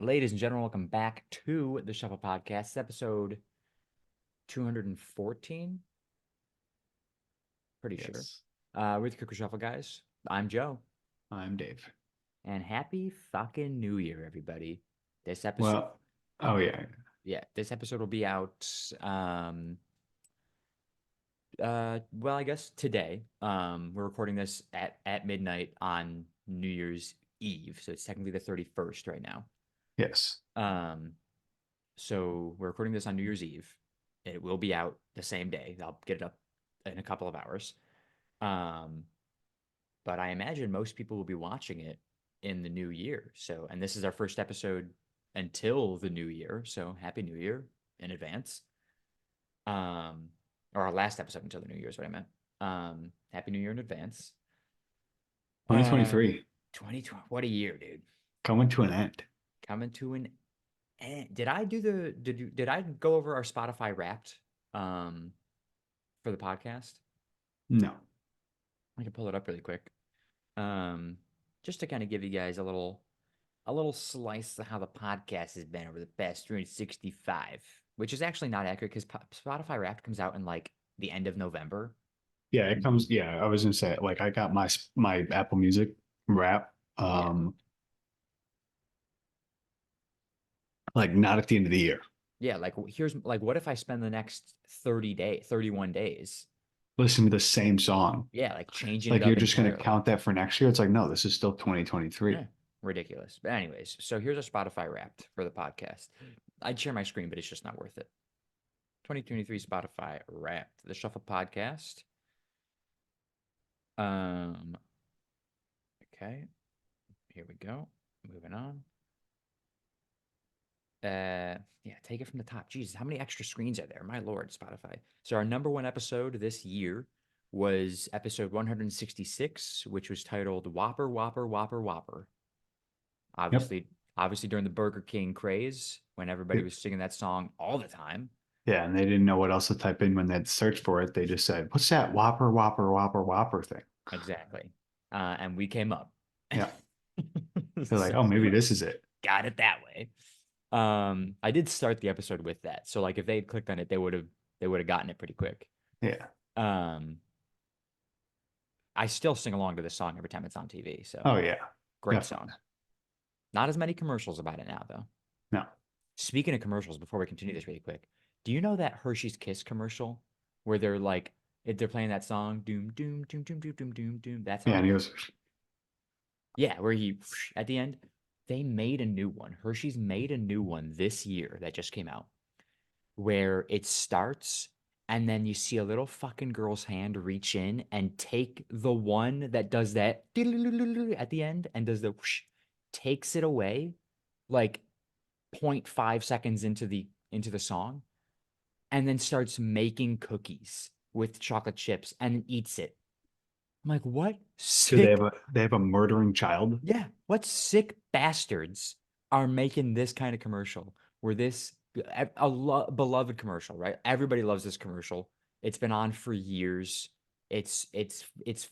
Ladies and gentlemen, welcome back to the Shuffle Podcast. It's episode 214, pretty sure. Yes, With Cooker Shuffle, guys. I'm Joe, I'm Dave. and happy fucking New Year, everybody. This episode, Well, oh yeah, this episode will be out, well, I guess today. We're recording this at midnight on New Year's Eve, so it's technically the 31st right now. yes. Um, So we're recording this on New Year's Eve. It will be out the same day. I'll get it up in a couple of hours. Um, but I imagine most people will be watching it in the new year. So, and this is our first episode until the new year. So, happy New Year in advance. Um, or our last episode until the new year is what I meant. Happy New Year in advance. Uh, 2023 2020. What a year, dude. coming to an end. Coming to an Did I do the did I go over our Spotify Wrapped um for the podcast? No, I can pull it up really quick. Um just to kind of give you guys a little slice of how the podcast has been over the past 365, which is actually not accurate because Spotify Wrapped comes out in like the end of November. yeah, it comes. Yeah, I was gonna say like I got my Apple Music Wrap, Yeah. like not at the end of the year. Yeah, like here's like what if I spend the next 31 days, Listen to the same song. yeah, like changing it Like you're up just gonna entirely. count that for next year. It's like no, this is still 2023. Yeah, ridiculous. But anyways, so here's a Spotify Wrapped for the podcast. I'd share my screen, but it's just not worth it. 2023 Spotify Wrapped, the Shuffle Podcast. Um, okay, here we go. Moving on. Yeah, take it from the top. Jesus, how many extra screens are there? My lord, Spotify. So our number one episode this year was episode 166, which was titled Whopper, Whopper, Whopper, Whopper. Yep. Obviously during the Burger King craze, when everybody was singing that song all the time. Yeah, and they didn't know what else to type in when they'd search for it. They just said, "What's that Whopper, Whopper, Whopper, Whopper thing?" Exactly. And we came up. Yeah, they're like, So "Oh, maybe this is it." got it that way. I did start the episode with that. So like if they had clicked on it, they would have gotten it pretty quick. Yeah. Um, I still sing along to this song every time it's on TV. So Oh yeah, great definitely. song. Not as many commercials about it now, though. No. Speaking of commercials, before we continue this really quick, do you know that Hershey's Kiss commercial where they're like, if they're playing that song, doom, doom, doom, doom, doom, doom, doom, doom, that Yeah, and song? he goes, Yeah, where he, at the end, they made a new one. Hershey's made a new one this year that just came out where it starts and then you see a little fucking girl's hand reach in and take the one that does that at the end and does the whoosh, takes it away like 0.5 seconds into the song and then starts making cookies with chocolate chips and eats it. I'm like, what do sick, they have a murdering child? yeah, what sick bastards are making this kind of commercial where this beloved commercial, right? Everybody loves this commercial. It's been on for years. It's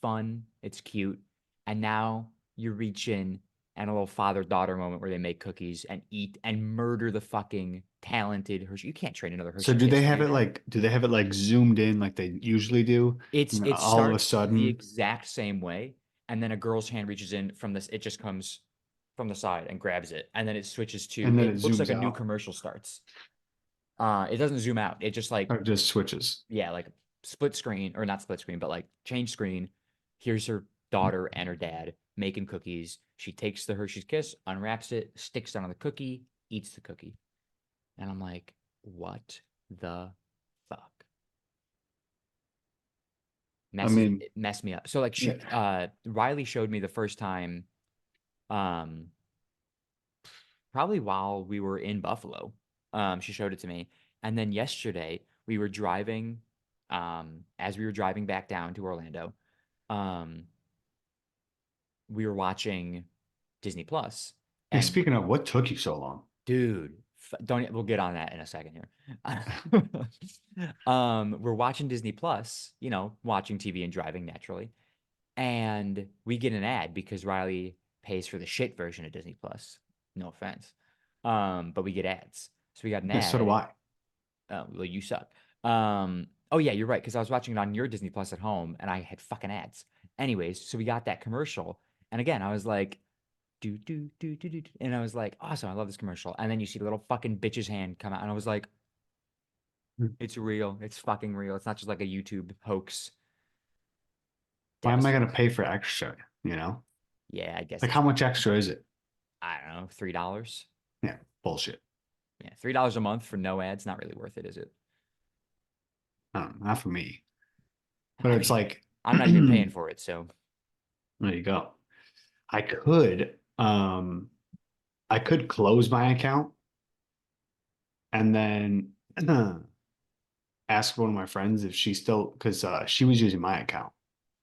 fun, it's cute, and now you reach in and a little father-daughter moment where they make cookies and eat and murder the fucking talented Hershey. You can't train another So Hershey Kiss to do that. do they have it like zoomed in like they usually do? It's And then it all of a starts the sudden, exact same way, and then a girl's hand reaches in from this. It just comes from the side and grabs it, and then it switches to. and then it It looks like zooms a new out commercial starts. It doesn't zoom out. It just like or it just switches. yeah, like split screen or not split screen, but like change screen. Here's her daughter and her dad making cookies. She takes the Hershey's Kiss, unwraps it, sticks it on the cookie, eats the cookie, and I'm like, what the fuck? I Messes mean, it messed me up. So like yeah, Riley showed me the first time, um, probably while we were in Buffalo. She showed it to me. And then yesterday we were driving, as we were driving back down to Orlando, um, we were watching Disney Plus. yeah. And Speaking of, what took you so long? dude, don't we'll get on that in a second here. We're watching Disney Plus, watching TV and driving naturally. And we get an ad because Riley pays for the shit version of Disney Plus. No offense. But we get ads. So we got an Yeah, so do ad. I. Oh, well, you suck. Oh yeah, you're right, because I was watching it on your Disney Plus at home and I had fucking ads. Anyways, so we got that commercial. And again, I was like, do. And I was like, awesome, I love this commercial. And then you see the little fucking bitch's hand come out, and I was like, Hmm. it's real. It's fucking real. It's not just like a YouTube hoax. Why am I gonna Devastating. pay for extra? You know, Yeah, I guess like that's how much probably, extra is it? I don't know, $3. Yeah, bullshit. Yeah, $3 a month for no ads, not really worth it, is it? Not for me. But I it's mean, like, I'm not even there paying for it, so you go. I could, I could close my account and then ask one of my friends if she still, because she was using my account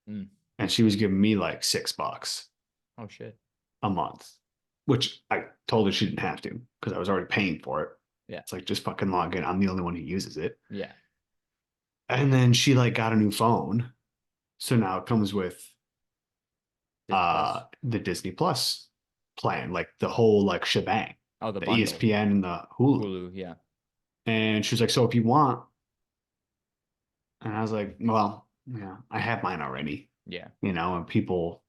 mm. and she was giving me like $6 Oh shit. a month, which I told her she didn't have to because I was already paying for it. Yeah. It's like just fucking log in. I'm the only one who uses it. Yeah. And then she like got a new phone. So now it comes with Disney Plus. the Disney Plus plan, like the whole like shebang, Oh, the the bundle. ESPN and the Hulu. Hulu, yeah. And she was like, so if you want, and I was like, well, yeah, I have mine already, Yeah. and people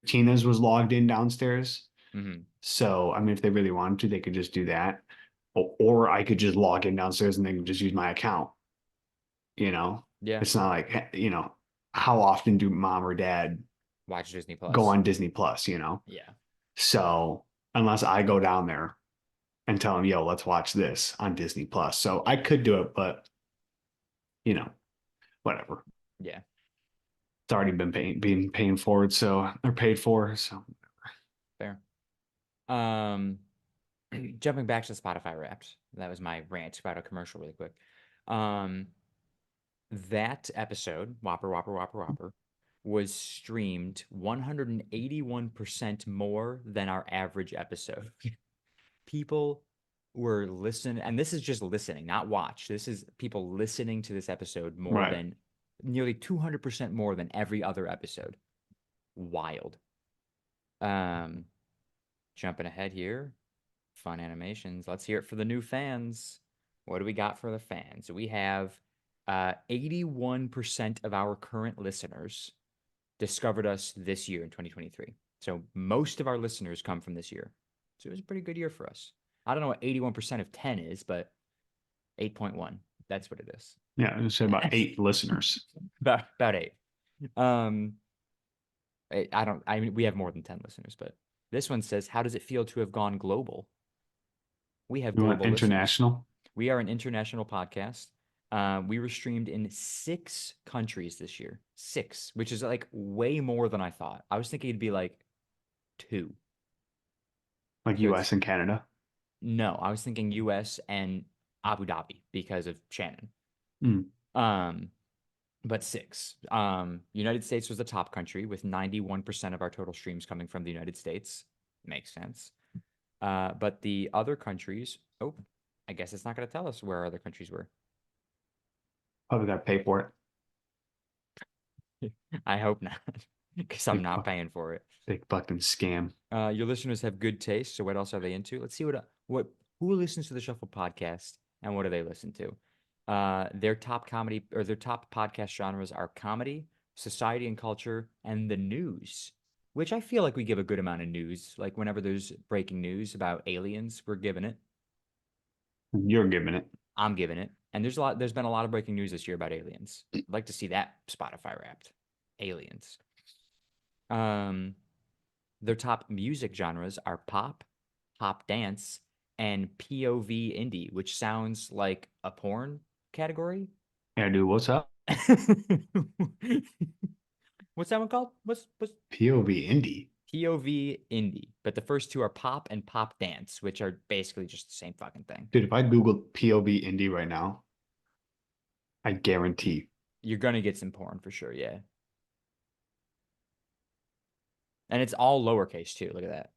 Tina's was logged in downstairs. Hmm. So I mean, if they really wanted to, they could just do that. Or I could just log in downstairs and they could just use my account. You know, Yeah. it's not like, how often do mom or dad Watch Disney go Plus. on Disney Plus? Yeah. So unless I go down there and tell them, yo, let's watch this on Disney Plus. So I could do it, but you know, whatever. Yeah. It's already been being paying forward, so they're paid for. So Fair. Um, jumping back to Spotify Wrapped. That was my rant about a commercial really quick. Um, that episode, Whopper, Whopper, Whopper, Whopper, was streamed 181% more than our average episode. People were listening, and this is just listening, not watch. This is people listening to this episode more right. than nearly 200% more than every other episode. Wild. Um, jumping ahead here, fun animations. Let's hear it for the new fans. What do we got for the fans? We have 81% of our current listeners discovered us this year in 2023. So most of our listeners come from this year. So it was a pretty good year for us. I don't know what 81% of 10 is, but 8.1. That's what it is. Yeah, I said about 8 listeners. About eight. Um, I don't. I mean, we have more than 10 listeners, but this one says, "How does it feel to have gone global?" We have You want global listeners. international? We are an international podcast. We were streamed in 6 countries this year. 6, which is like way more than I thought. I was thinking it'd be like 2. Like So it's US and Canada? no, I was thinking US and Abu Dhabi because of Shannon. Mm. Um, but 6. United States was the top country with 91% of our total streams coming from the United States. Makes sense. But the other countries, oh, I guess it's not going to tell us where our other countries were. Probably got to pay for it. I hope not, because I'm Big not fuck, paying for it. big fucking scam. Your listeners have good taste, so what else are they into? Let's see what who listens to the Shuffle podcast and what do they listen to? Their top comedy or their top podcast genres are comedy, society and culture, and the news, which I feel like we give a good amount of news. Like whenever there's breaking news about aliens, we're giving it. You're giving it. I'm giving it. And there's been a lot of breaking news this year about aliens. I'd like to see that Spotify wrapped. Aliens. Um, their top music genres are pop, pop dance, and POV indie, which sounds like a porn category. Yeah, dude, what's up? What's that one called? What's POV indie. POV indie? But the first two are pop and pop dance, which are basically just the same fucking thing. Dude, if I Google POV indie right now, I guarantee. You're gonna get some porn for sure, yeah. And it's all lowercase too. Look at that.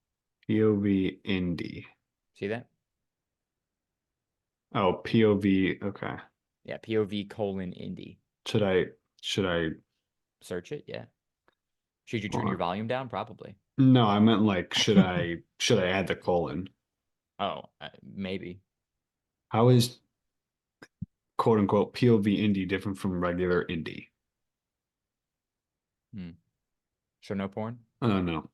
POV indie. See that? Oh, POV. Okay. Yeah, POV colon indie. Should I Search it, yeah. Should you hold turn your on. volume down? Probably. No, I meant like, should I add the colon? Oh, maybe. How is quote unquote POV indie different from regular indie? Hmm. So no porn? I don't know.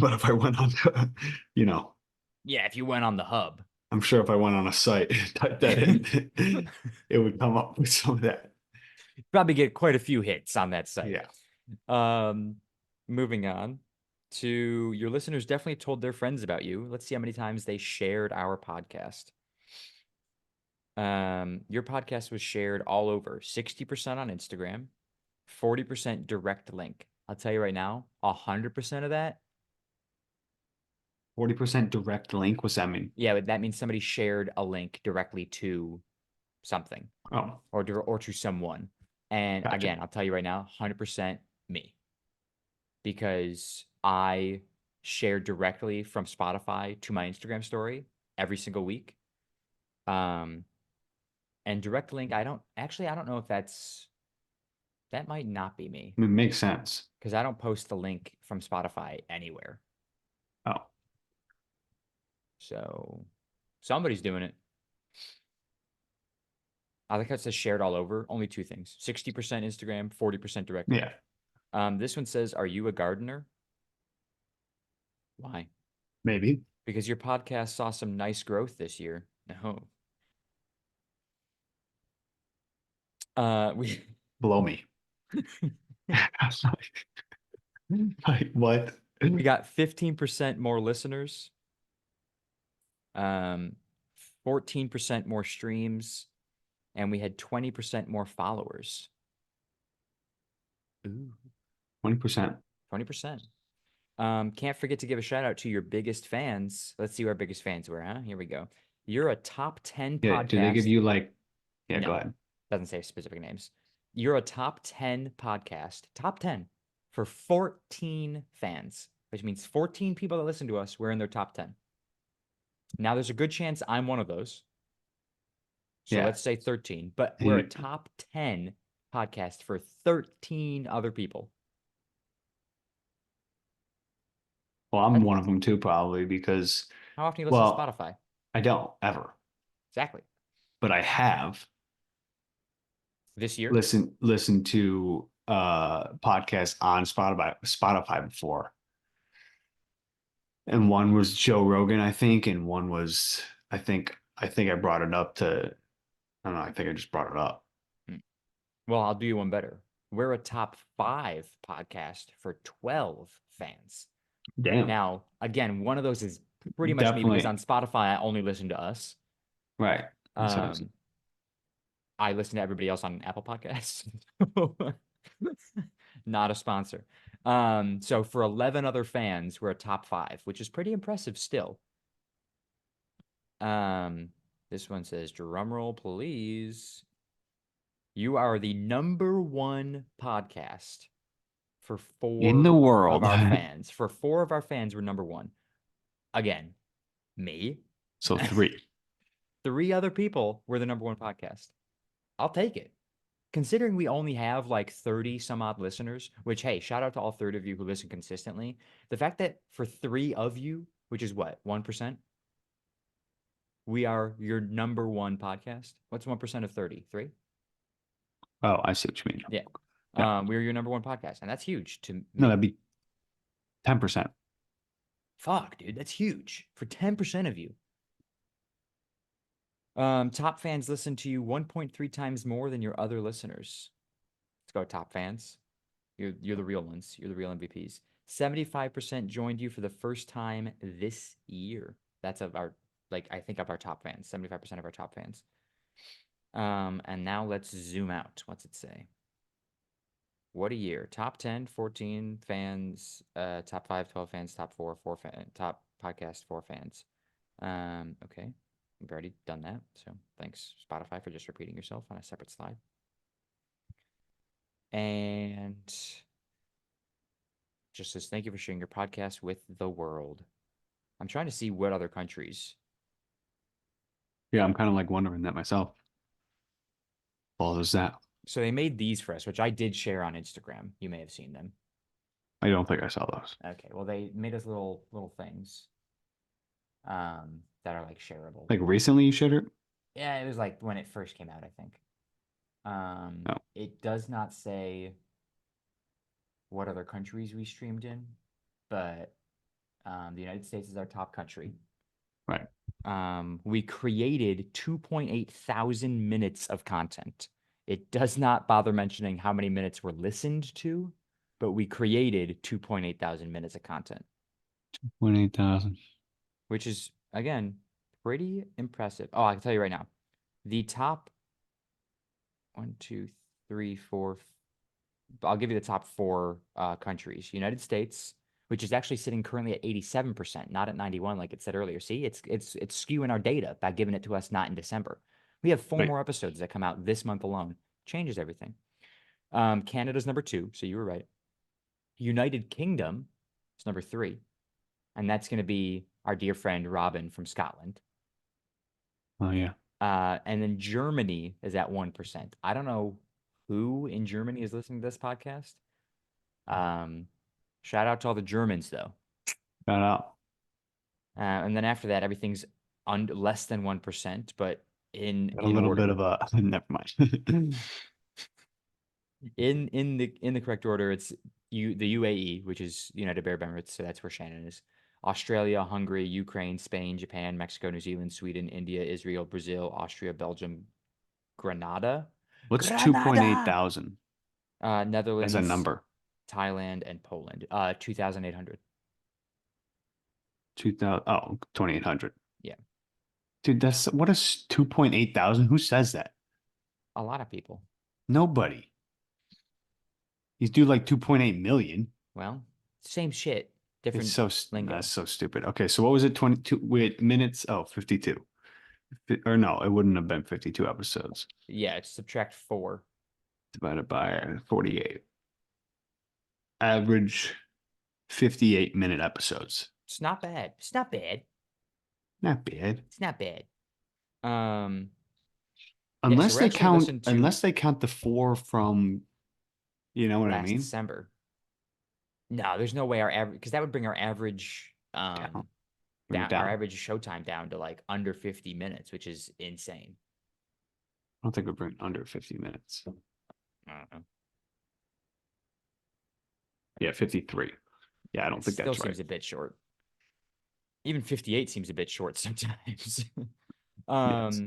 But if I went on to, you know, Yeah, if you went on the hub. I'm sure if I went on a site, type that in, it would come up with some of that. Probably get quite a few hits on that site. Yeah. Um, moving on to your listeners definitely told their friends about you. Let's see how many times they shared our podcast. Your podcast was shared all over, 60% on Instagram, 40% direct link. I'll tell you right now, 100% of that, 40% direct link. What's that mean? yeah, that means somebody shared a link directly to something Oh, or to someone. And gotcha. again, I'll tell you right now, 100% me because I share directly from Spotify to my Instagram story every single week. Um, and direct link, I don't know if that might not be me I mean, it makes sense. because I don't post the link from Spotify anywhere. Oh, So somebody's doing it. I like how it says shared all over. Only two things: 60% Instagram, 40% direct link. yeah, This one says, "Are you a gardener?" Why? maybe. Because your podcast saw some nice growth this year. No. We Blow me. Like, what? we got 15% more listeners, um, 14% more streams, and we had 20% more followers. Ooh, 20%. 20%. Can't forget to give a shout out to your biggest fans. Let's see who our biggest fans were, huh? Here we go. You're a top 10 Yeah. Do they give podcast. you like, yeah, go No, ahead. doesn't say specific names. You're a top 10 podcast, top 10 for 14 fans, which means 14 people that listen to us were in their top 10. Now, there's a good chance I'm one of those. So Yeah. let's say 13, but we're a And, top 10 podcast for 13 other people. well, I'm That- one of them too, probably because, How often do you listen to well, Spotify? I don't ever, Exactly. but I have This year? listened to podcasts on Spotify before. And one was Joe Rogan, I think, and one was I think I brought it up to I don't know, I think I just brought it up. Hmm. Well, I'll do you one better. We're a top 5 podcast for 12 fans. Damn. Now, again, one of those is pretty much me because Definitely on Spotify, I only listen to us. right. That's what I was, Um, I listen to everybody else on Apple Podcasts. Not a sponsor. So for 11 other fans, we're a top 5, which is pretty impressive still. Um, this one says, drumroll, please. You are the number 1 podcast for in the 4 of world. our fans. For 4 of our fans, we're number 1. Again, me. So three. 3 other people were the number 1 podcast. I'll take it. Considering we only have like 30 some odd listeners, which, hey, shout out to all 30 of you who listen consistently. The fact that for 3 of you, which is what, 1%, we are your number 1 podcast. What's 1% of 30? 3? Oh, I see what you mean. Yeah. Yeah. We're your number 1 podcast. And that's huge to No, me. that'd be 10%. Fuck, dude, that's huge for 10% of you. Top fans listen to you 1.3 times more than your other listeners. Let's go, top fans. You're the real ones. You're the real MVPs. 75% joined you for the first time this year. That's of our I think of our top fans. 75% of our top fans. And now let's zoom out. What's it say? What a year. Top 10, 14 fans, top 5, 12 fans, top 4, top podcast, 4 fans. Okay. We've already done that. So thanks, Spotify, for just repeating yourself on a separate slide. And just says, thank you for sharing your podcast with the world. I'm trying to see what other countries. Yeah, I'm kind of like wondering that myself. Well, there's that. So they made these for us, which I did share on Instagram. You may have seen them. I don't think I saw those. Okay, well they made us little things that are like shareable. Like recently you shared it? Yeah, it was like when it first came out, I think. No. It does not say what other countries we streamed in, but the United States is our top country. Right. We created 2.8 thousand minutes of content. It does not bother mentioning how many minutes were listened to, but we created 2.8 thousand minutes of content, 28,000. which is, again, pretty impressive. Oh, I can tell you right now, the top one, two, three, four, I'll give you the top four countries. United States, which is actually sitting currently at 87%, not at 91 like it said earlier. See, it's skewing our data by giving it to us not in December. We have four Wait, more episodes that come out this month alone. Changes everything. Canada's number 2, so you were right. United Kingdom is number 3, and that's going to be our dear friend Robin from Scotland. oh yeah. And then Germany is at 1%. I don't know who in Germany is listening to this podcast. Shout out to all the Germans though. Shout out. And then after that, everything's less than 1%, but Got a in little order bit of a never mind. in the correct order, it's the UAE, which is United Arab Emirates, so that's where Shannon is. Australia, Hungary, Ukraine, Spain, Japan, Mexico, New Zealand, Sweden, India, Israel, Brazil, Austria, Belgium, Grenada, What's 2.8 Grenada, thousand as a Netherlands, number? Thailand, and Poland. 2,800. 2,000. Oh, 2,800. Yeah, Dude, that's what is 2.8 thousand? Who says that? a lot of people. Nobody. He's do like 2.8 million. Well, same shit, It's different so lingo. that's so stupid. Okay, so what was it? 22 with minutes? Oh, 52. Or no, it wouldn't have been 52 episodes Yeah, subtract 4. divided by 48. Average 58-minute episodes. It's not bad. It's not bad. Not bad. It's not bad. Yeah, so Unless we're they actually count listening to unless they count the 4 from, you know what I last mean? December. No, there's no way our average, because that would bring our average Down. Bring it down, our down. average showtime down to like under 50 minutes, which is insane. I don't think we're bringing under 50 minutes. I don't know. Yeah, 53. Yeah, I don't It think still that's right. seems a bit short. Even 58 seems a bit short sometimes. Yes.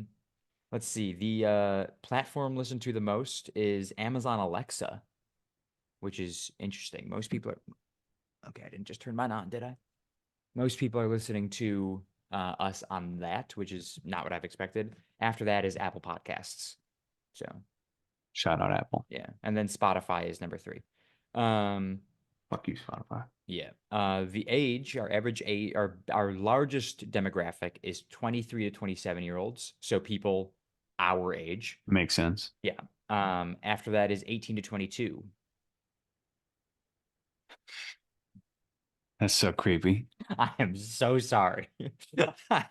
Let's see. The platform listened to the most is Amazon Alexa, which is interesting. Most people are okay. I didn't just turn mine on, did I? Most people are listening to us on that, which is not what I've expected. After that is Apple Podcasts. So Shout out Apple. yeah, and then Spotify is number 3. Um, Fuck you, Spotify. yeah. The age, our average age, our largest demographic is 23 to 27-year-olds. So people our age. Makes sense. Yeah. After that is 18 to 22. That's so creepy. I am so sorry. I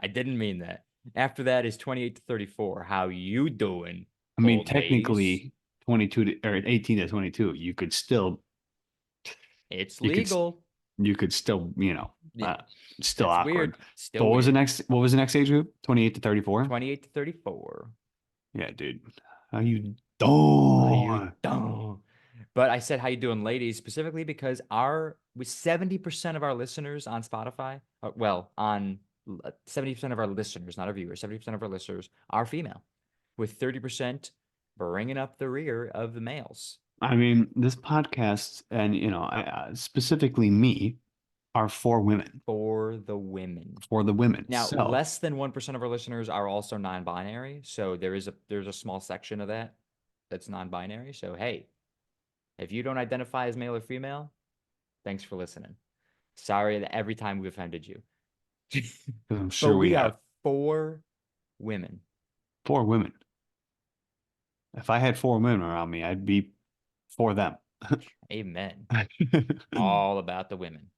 didn't mean that. After that is 28 to 34. How you doing? I mean, Old ladies? technically, 22 to, or 18 to 22, you could still, It's you could, legal. you could still, Yeah, still that's awkward. weird. But Still what was the weird. next? What was the next age group? 28 to 34. 28 to 34. Yeah, dude. How you How you doing? doing? But I said how you doing, ladies, specifically because with 70% of our listeners on Spotify, on 70% of our listeners, not our viewers, 70% of our listeners are female, with 30% bringing up the rear of the males. I mean, this podcast, and specifically me, are for women, For the women. for the women. Now, So less than 1% of our listeners are also non-binary, so there's a small section of that's non-binary. So hey, if you don't identify as male or female, thanks for listening. Sorry that every time we've offended you. I'm But sure we we are have for women. 4 women. If I had 4 women around me, I'd be for them. Amen. All All about the women.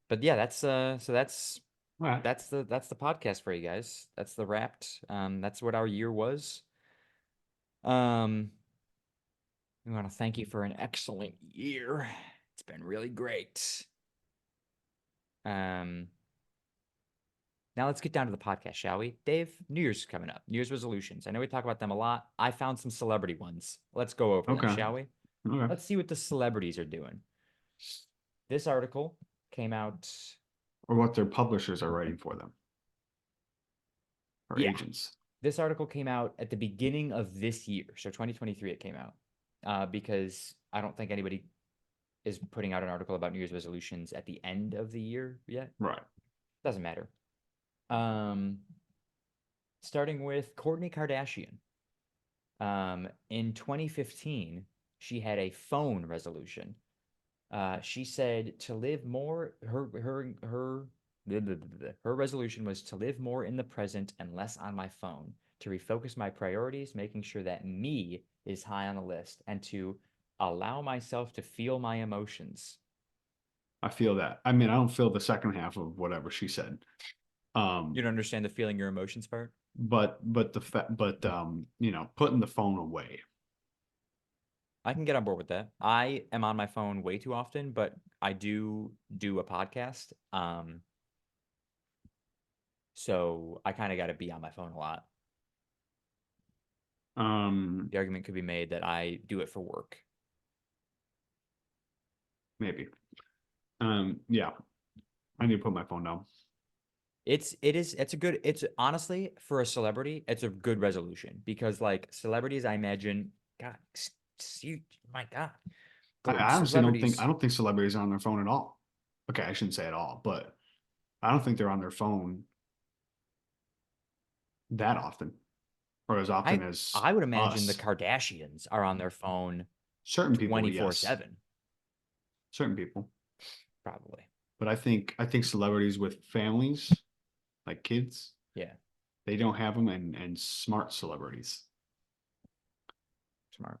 But yeah, that's right. that's the podcast for you guys. That's the wrapped. That's what our year was. Um We want to thank you for an excellent year. It's been really great. Um, Now let's get down to the podcast, shall we? Dave, New Year's is coming up. New Year's resolutions. I know we talk about them a lot. I found some celebrity ones. Let's go over them, Okay. shall we? Okay. Let's see what the celebrities are doing. This article came out. Or what their publishers are writing for them or Yeah, agents. this article came out at the beginning of this year. So 2023 it came out. Because I don't think anybody is putting out an article about New Year's resolutions at the end of the year yet. Right. Doesn't matter. Um, Starting with Kourtney Kardashian. In 2015, she had a phone resolution. She said to live more. Her resolution was to live more in the present and less on my phone. To refocus my priorities, making sure that me is high on the list, and to allow myself to feel my emotions. I feel that. I mean, I don't feel the second half of whatever she said. You don't understand the feeling your emotions part? But you know, putting the phone away. I can get on board with that. I am on my phone way too often, but I do a podcast. So I kind of got to be on my phone a lot. The argument could be made that I do it for work. Maybe. Yeah. I need to put my phone down. It's honestly for a celebrity, it's a good resolution because like celebrities, I imagine, God, my God, I honestly celebrities. don't think celebrities are on their phone at all. Okay, I shouldn't say at all, but I don't think they're on their phone that often or as often I as I would imagine the us. Kardashians are on their phone Certain people, yes. 24/7, Certain people. probably. But I think celebrities with families, like kids, Yeah, they don't have them and smart celebrities smart.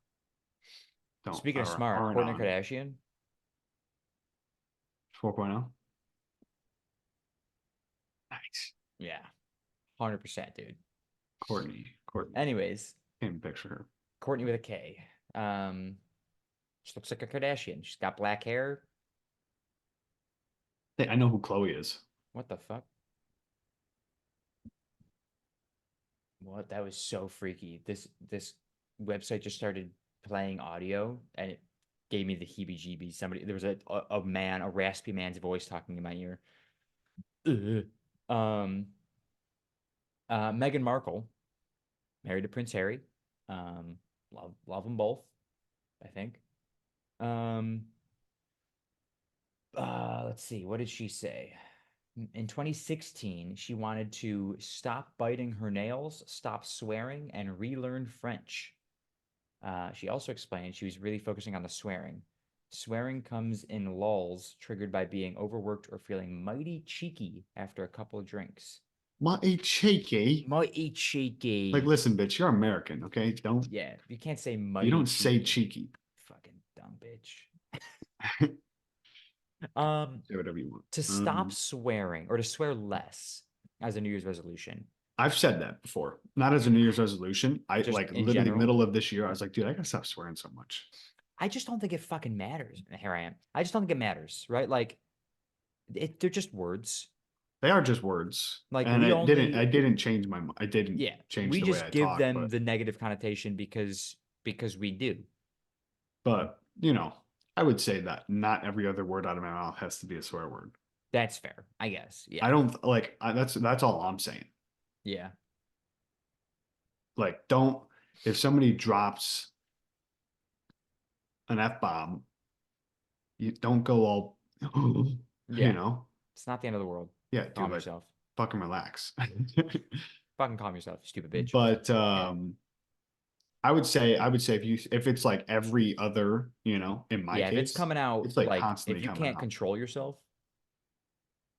don't Speaking of are smart, aren't Kourtney on Kardashian, 4.0. Nice. yeah, 100%, dude. Courtney. Anyways, Can't picture her. Kourtney with a K. She looks like a Kardashian. She's got black hair. Hey, I know who Chloe is. What the fuck? What? That was so freaky. This website just started playing audio and it gave me the heebie-jeebies. There was a man, a raspy man's voice talking in my ear. Ugh. Um, Meghan Markle, married to Prince Harry. Love them both, I think. Um, let's see, what did she say? In 2016, she wanted to stop biting her nails, stop swearing, and relearn French. She also explained she was really focusing on the swearing. Swearing comes in lulls triggered by being overworked or feeling mighty cheeky after a couple of drinks. Mighty cheeky. Mighty Like, cheeky. listen, bitch, you're American, okay? Yeah, you can't say You mighty don't say cheeky. cheeky. Fucking dumb bitch. Say Um, whatever you want. to stop swearing or to swear less as a New Year's resolution. I've said that before, not as a New Year's resolution. I Just like in literally general. middle of this year, I was like, dude, I gotta stop swearing so much. I just don't think it fucking matters. Here I am. I just don't think it matters, right? Like, they're just words. They are just words, Like, and I didn't change I didn't yeah, change we the way just I give talk, them the negative connotation because we do. but you know, I would say that not every other word out of my mouth has to be a swear word. That's fair, I guess. Yeah, I don't like that's all I'm saying. yeah, Like, don't if somebody drops an F bomb, you don't go all, you yeah. know, It's not the end of the world. yeah, dude, Calm like yourself. fucking relax. Fucking calm yourself, you stupid bitch. But Yeah, I would say if it's like every other, you know, in my yeah. If it's case, coming out it's like like constantly if you coming can't out. control yourself,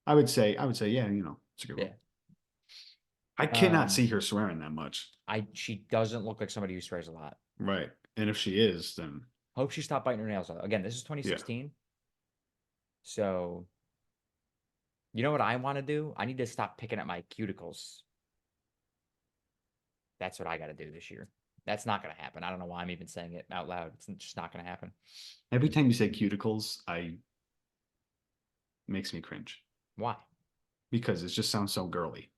I would say, yeah, you know, it's a good one. yeah. I cannot Um, see her swearing that much. she doesn't look like somebody who swears a lot. Right. And if she is, then Hope she stopped biting her nails out. Again, this is yeah. 2016. So, you know what I want to do? I need to stop picking at my cuticles. That's what I got to do this year. That's not gonna happen. I don't know why I'm even saying it out loud. It's just not gonna happen. Every time you say cuticles, I makes me cringe Why? because it just sounds so girly.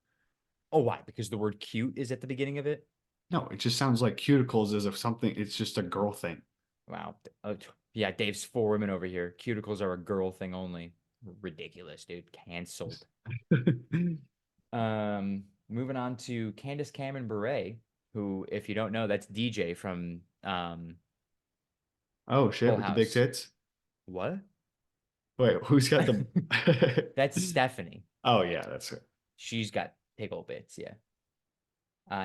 Oh, why? Because the word cute is at the beginning of it. No, it just sounds like cuticles as if something. It's just a girl thing. Wow. Yeah, Dave's for women over here. Cuticles are a girl thing only. Ridiculous, dude. Cancelled. Moving on to Candace Cameron Bure, who, if you don't know, that's DJ from Oh shit! Full With the big House. tits. What? Wait, who's got the? That's Stephanie. Oh yeah, that's it. She's got pickle bits, yeah.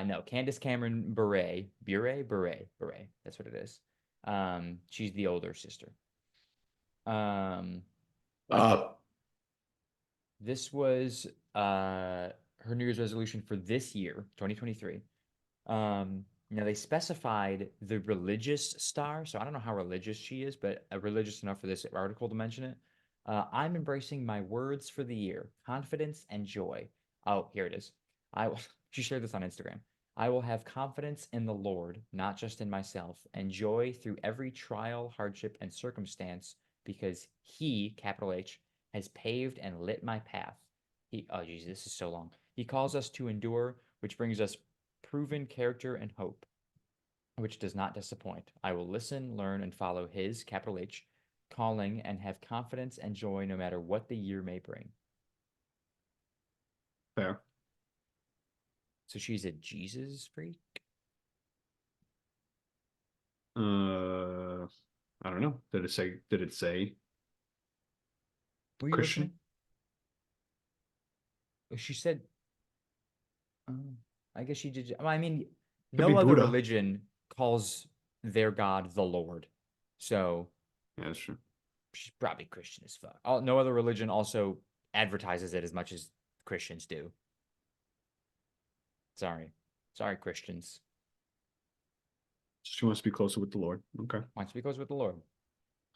No, Candace Cameron Bure. That's what it is. She's the older sister. Um, Uh, this was her New Year's resolution for this year, 2023. They specified the religious star, so I don't know how religious she is, but religious enough for this article to mention it. I'm embracing my words for the year, confidence and joy. Oh, here it is. I will, she shared this on Instagram. I will have confidence in the Lord, not just in myself, and joy through every trial, hardship, and circumstance, because He, capital H, has paved and lit my path. Oh, geez, this is so long. He calls us to endure, which brings us proven character and hope, which does not disappoint. I will listen, learn, and follow His, capital H, calling and have confidence and joy no matter what the year may bring. fair. So she's a Jesus freak? I don't know. Did it say? Did it say Were you Christian? listening? She said, um, I guess she did. Well, I mean, Could be no other Buddha. religion calls their God the Lord. So Yeah, that's true. she's probably Christian as fuck. No other religion also advertises it as much as Christians do. Sorry. Sorry, Christians. She wants to be closer with the Lord. Okay. Wants to be close with the Lord.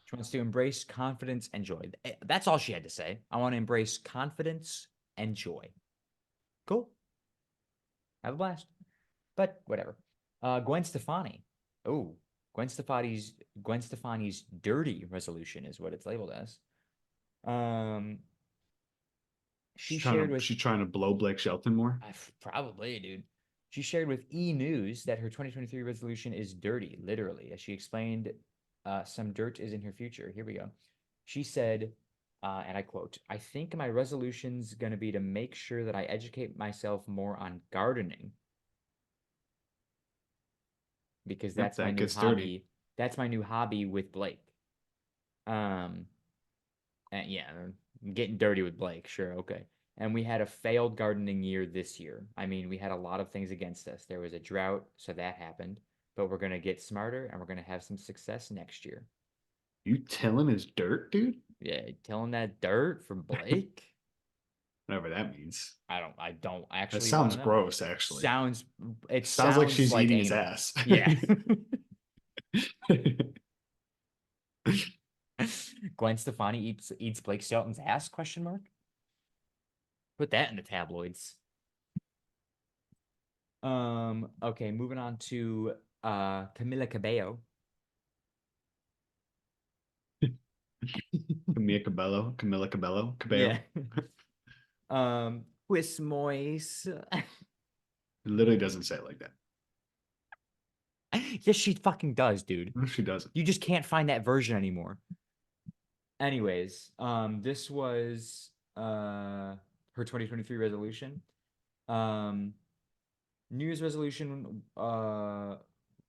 She wants to embrace confidence and joy. That's all she had to say. I want to embrace confidence and joy. Cool. Have a blast. But whatever. Gwen Stefani. Oh, Gwen Stefani's dirty resolution is what it's labeled as. Um, she shared with She's trying to blow Blake Shelton more. probably, dude. She shared with E News that her 2023 resolution is dirty, literally, as she explained, some dirt is in her future. Here we go. She said, and I quote, I think my resolution's going to be to make sure that I educate myself more on gardening because Yep, that's my that new gets dirty. hobby. That's my new hobby with Blake. Um, and yeah, getting dirty with Blake, sure, okay. And we had a failed gardening year this year. I mean, we had a lot of things against us. There was a drought, so that happened. But we're gonna get smarter and we're gonna have some success next year. You tilling his dirt, dude? Yeah, telling that dirt from Blake. Whatever that means. I don't That actually want sounds to know. gross, actually. Sounds it Sounds like sounds she's like eating his anal. ass. Yeah. Gwen Stefani eats Blake Shelton's ass? Question mark. Put that in the tabloids. Okay, moving on to Camila Cabello. Camilla Cabello, Yeah. Cabello. With Moise. It literally doesn't say it like that. Yes, she fucking does, dude. No, she doesn't. You just can't find that version anymore. Anyways, this was her 2023 resolution. Um, New Year's resolution,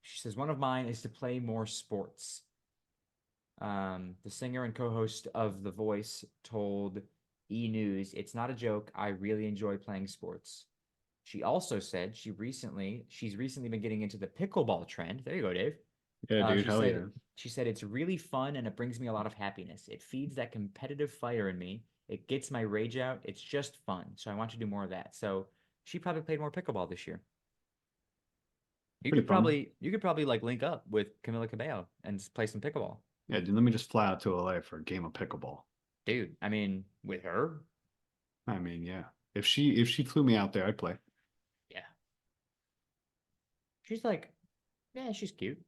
she says one of mine is to play more sports. The singer and co-host of The Voice told E News, "It's not a joke. I really enjoy playing sports." She also said she's recently been getting into the pickleball trend. There you go, Dave. Yeah, dude. She Hell said yeah. she said it's really fun and it brings me a lot of happiness. It feeds that competitive fire in me. It gets my rage out. It's just fun. So I want to do more of that. So she probably played more pickleball this year. Pretty fun. You could probably like link up with Camila Cabello and just play some pickleball. Yeah, dude. Let me just fly out to LA for a game of pickleball. Dude, I mean, with her, I mean, yeah. If she flew me out there, I'd play. yeah. She's like Yeah, she's cute.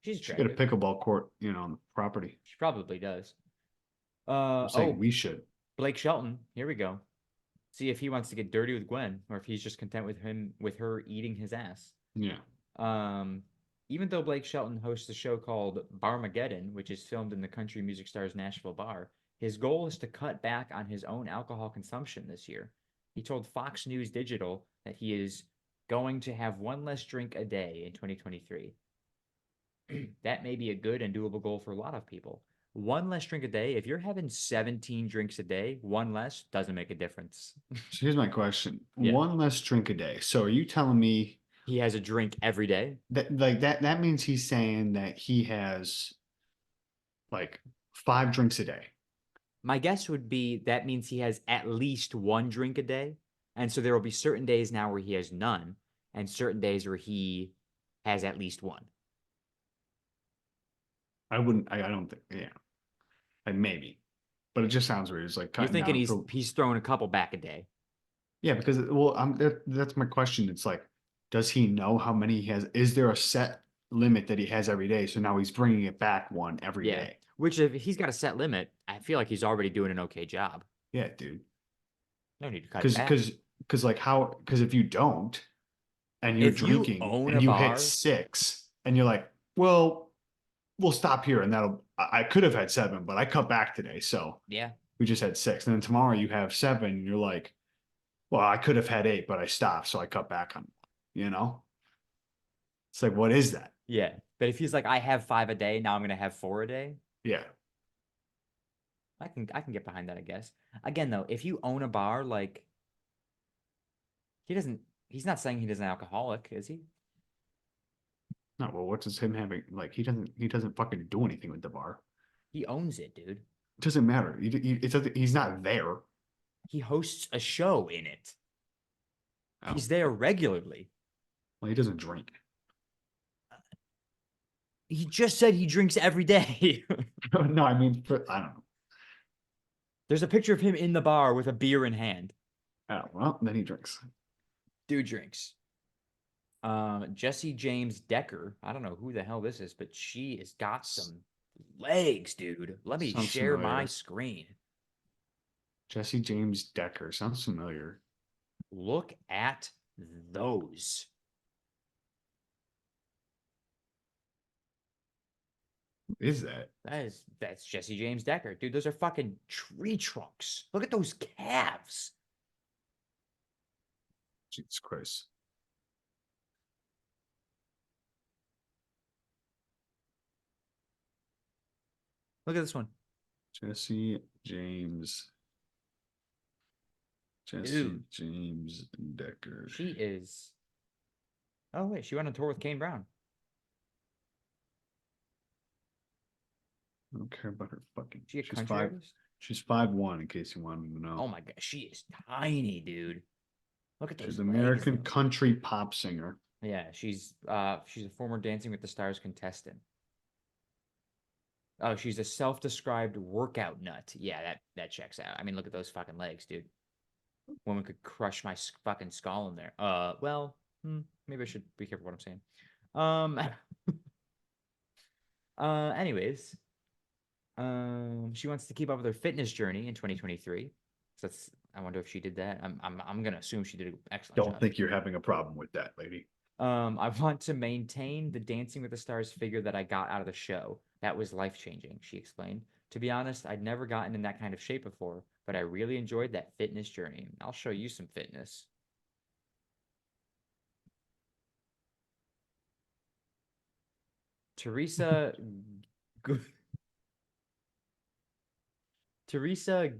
She's Should get a attractive. pickleball court, on the property. She probably does. I'm saying Oh, we should. Blake Shelton. Here we go. See if he wants to get dirty with Gwen, or if he's just content with her eating his ass. Yeah. Um, even though Blake Shelton hosts a show called Barmageddon, which is filmed in the country music star's Nashville bar, his goal is to cut back on his own alcohol consumption this year. He told Fox News Digital that he is going to have one less drink a day in 2023. That may be a good and doable goal for a lot of people. One less drink a day, if you're having 17 drinks a day, one less doesn't make a difference. So here's my question. Yeah. One less drink a day. So are you telling me He has a drink every day. that means he's saying that he has like 5 drinks a day? My guess would be that means he has at least one drink a day. And so there will be certain days now where he has none, and certain days where he has at least one. I wouldn't, I don't think, yeah. Like maybe. But it just sounds weird. It's like You're cutting thinking down he's throwing a couple back a day. yeah, because that's my question. It's like, does he know how many he has? Is there a set limit that he has every day? So now he's bringing it back one every Yeah. day. Which if he's got a set limit, I feel like he's already doing an okay job. Yeah, dude. No need to cut it Because back. because like how because if you don't and you're If you drinking own and a you hit bar, 6 and you're like, well, we'll stop here and I could have had 7, but I cut back today, so yeah. we just had 6. And then tomorrow you have 7, and you're like, well, I could have had 8, but I stopped, so I cut back on, you know? It's like, what is that? Yeah. But if he's like, I have 5 a day, now I'm gonna have 4 a day, Yeah. I can get behind that, I guess. Again, though, if you own a bar, like he's not saying he doesn't alcoholic, is he? No, well, what's his him having like he doesn't fucking do anything with the bar. He owns it, dude. It doesn't matter. He's not there. He hosts a show in it. Oh, He's there regularly. well, he doesn't drink. He just said he drinks every day. No, I mean, I don't know. There's a picture of him in the bar with a beer in hand. Oh, well, then he drinks. Dude drinks. Jesse James Decker. I don't know who the hell this is, but she has got some legs, dude. Let me Sounds share my familiar. screen. Jesse James Decker sounds familiar. Look at those. Who is that? That's Jesse James Decker. Dude, those are fucking tree trunks. Look at those calves. Jesus Christ. Look at this one. Jesse James. Jesse Dude. James Decker. She is. Oh, wait. She went on tour with Kane Brown. I don't care about her fucking. She a She's country artist? She's 5'1", in case you wanted to know. Oh my god, she is tiny, dude. Look at those She's legs, American though. country pop singer. Yeah, she's a former Dancing with the Stars contestant. Oh, she's a self-described workout nut. Yeah, that checks out. I mean, look at those fucking legs, dude. Woman could crush my fucking skull in there. Well, maybe I should be careful what I'm saying. Anyways, she wants to keep up with her fitness journey in 2023. So that's, I wonder if she did that. I'm gonna assume she did an excellent Don't job. think you're having a problem with that, lady. I want to maintain the Dancing with the Stars figure that I got out of the show. That was life-changing, she explained. To be honest, I'd never gotten in that kind of shape before, but I really enjoyed that fitness journey. I'll show you some fitness. Teresa Teresa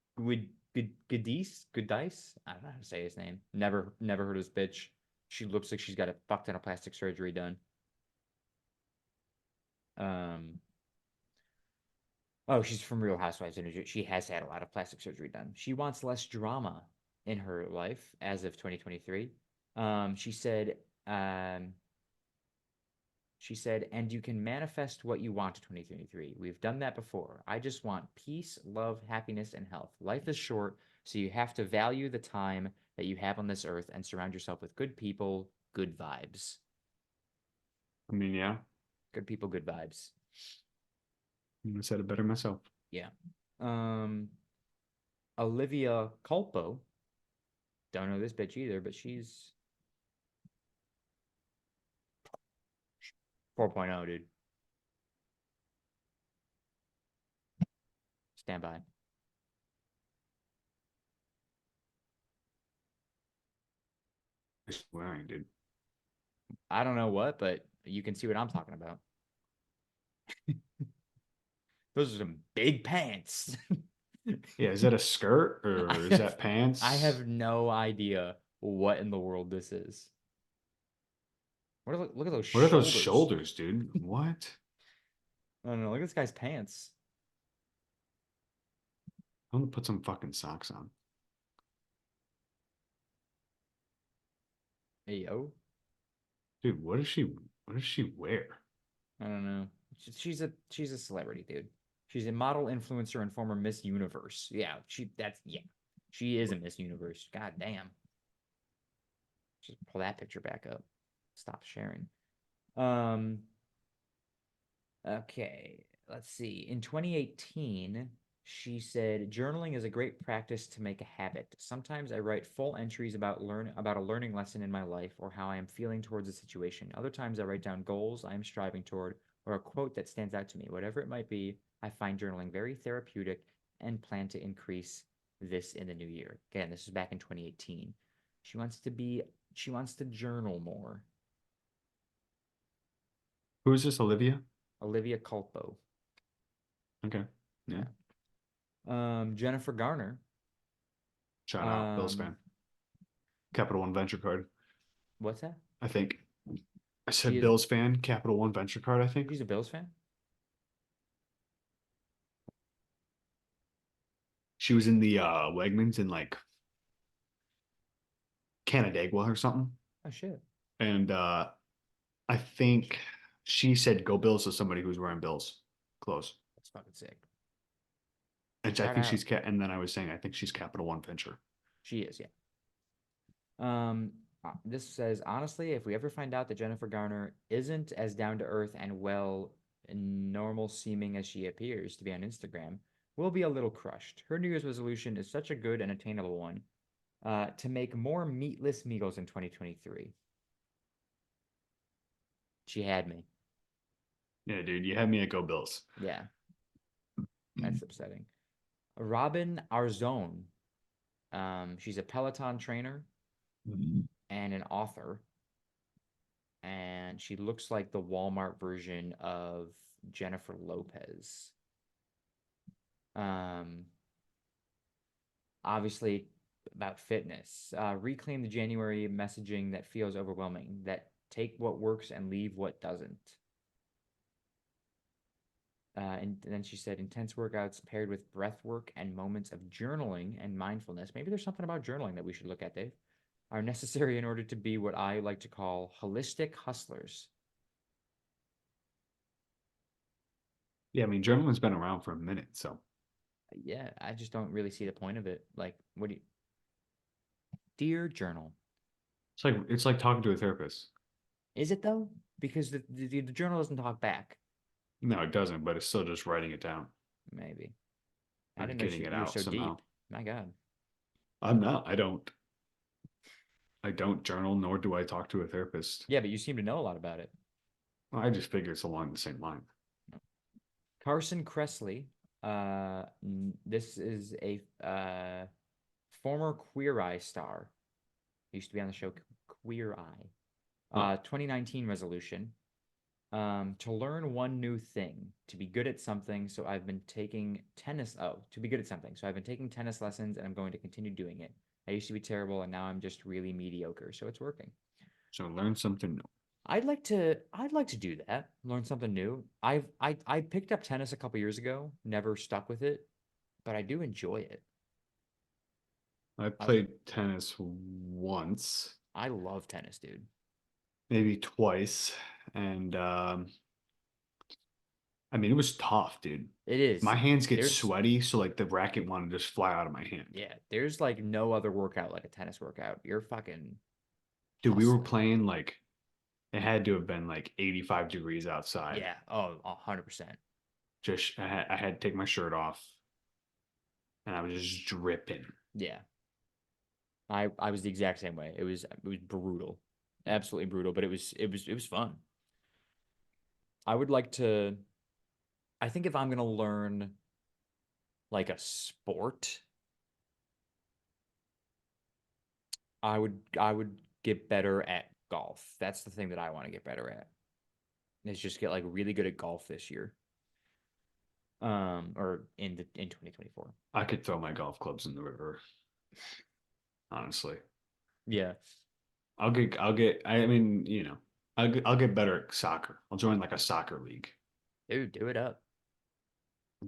Goodice? I don't know how to say his name. Never heard of this bitch. She looks like she's got a fuck ton of plastic surgery done. Oh, she's from Real Housewives of New Jersey. She has had a lot of plastic surgery done. She wants less drama in her life as of 2023. She said, and you can manifest what you want to 2023. We've done that before. I just want peace, love, happiness, and health. Life is short, so you have to value the time that you have on this earth and surround yourself with good people, good vibes. I mean, yeah, Good people, good vibes. I said it better myself. Yeah. Um, Olivia Culpo. Don't know this bitch either, but she's 4.0, dude. Stand by. It's wearing, dude. I don't know what, but you can see what I'm talking about. Those are some big pants. Yeah, is that a skirt I or is have, that I pants? have no idea what in the world this is. Look at those What are those shoulders. shoulders, dude? What? I don't know. Look at this guy's pants. I'm gonna put some fucking socks on. Hey, yo. Dude, what does she wear? I don't know. She's a celebrity, dude. She's a model, influencer, and former Miss Universe. Yeah. She is a Miss Universe. God damn. Just pull that picture back up. Stop sharing. Um, okay, let's see. In 2018, she said, journaling is a great practice to make a habit. Sometimes I write full entries about a learning lesson in my life or how I am feeling towards a situation. Other times I write down goals I am striving toward or a quote that stands out to me. Whatever it might be, I find journaling very therapeutic and plan to increase this in the new year. Again, this is back in 2018. She wants to journal more. Who is this, Olivia? Olivia Culpo. Okay. Yeah. Yeah. Jennifer Garner. Shout out, Bills Um, fan. Capital One Venture Card, what's that? I think. I She said is. Bills fan, Capital One Venture Card, I think. She's a Bills fan. She was in the Wegmans in like Canandaigua or something. Oh shit, And I think she said go Bills to somebody who's wearing Bills clothes. that's fucking sick. And I Shout think out. she's and then I was saying I think she's Capital One Venture. She is. Yeah. This says honestly, if we ever find out that Jennifer Garner isn't as down to earth and well and normal seeming as she appears to be on Instagram, we'll be a little crushed. Her New Year's resolution is such a good and attainable one. To make more meatless meals in 2023. She had me. Yeah, dude, you had me at go Bills. Yeah, that's upsetting. Robin Arzón. She's a Peloton trainer and an author, and she looks like the Walmart version of Jennifer Lopez. Um, Obviously about fitness. Reclaim the January messaging that feels overwhelming. That take what works and leave what doesn't. And then she said intense workouts paired with breath work and moments of journaling and mindfulness. Maybe there's something about journaling that we should look at, Dave. Are necessary in order to be what I like to call holistic hustlers. Yeah, I mean journaling's been around for a minute, so Yeah, I just don't really see the point of it. Like, what do you, dear journal? it's like talking to a therapist. Is it though? Because the journal doesn't talk back. No, it doesn't, but it's still just writing it down Maybe I and didn't know getting it you were out so somehow. deep. My God. I'm not. I don't journal, nor do I talk to a therapist. Yeah, but you seem to know a lot about it. I just figure it's along the same line. Carson Kressley. This is a former Queer Eye star. Used to be on the show Queer Eye. Huh. 2019 resolution. To learn one new thing, to be good at something. So I've been taking tennis. Oh, to be good at something. So I've been taking tennis lessons and I'm going to continue doing it. I used to be terrible and now I'm just really mediocre. So it's working. So learn something new. I'd like to do that. Learn something new. I picked up tennis a couple years ago, never stuck with it, but I do enjoy it. I I was played tennis once, I love tennis, dude. maybe twice, and I mean it was tough, dude. It is. My hands get There's sweaty, so like the racket wanted to just fly out of my hand. yeah, there's like no other workout like a tennis workout. You're fucking Dude, we were hustling. playing like It had to have been like 85 degrees outside. Yeah. Oh, 100%. Just I had to take my shirt off, and I was just dripping. Yeah. I was the exact same way. It was brutal. Absolutely brutal, but it was fun. I would like to I think if I'm gonna learn like a sport, I would get better at golf. That's the thing that I want to get better at. Is just get like really good at golf this year. Or in 2024. I could throw my golf clubs in the river, honestly. Yeah. I mean, I'll get better at soccer. I'll join like a soccer league. Dude, do it up.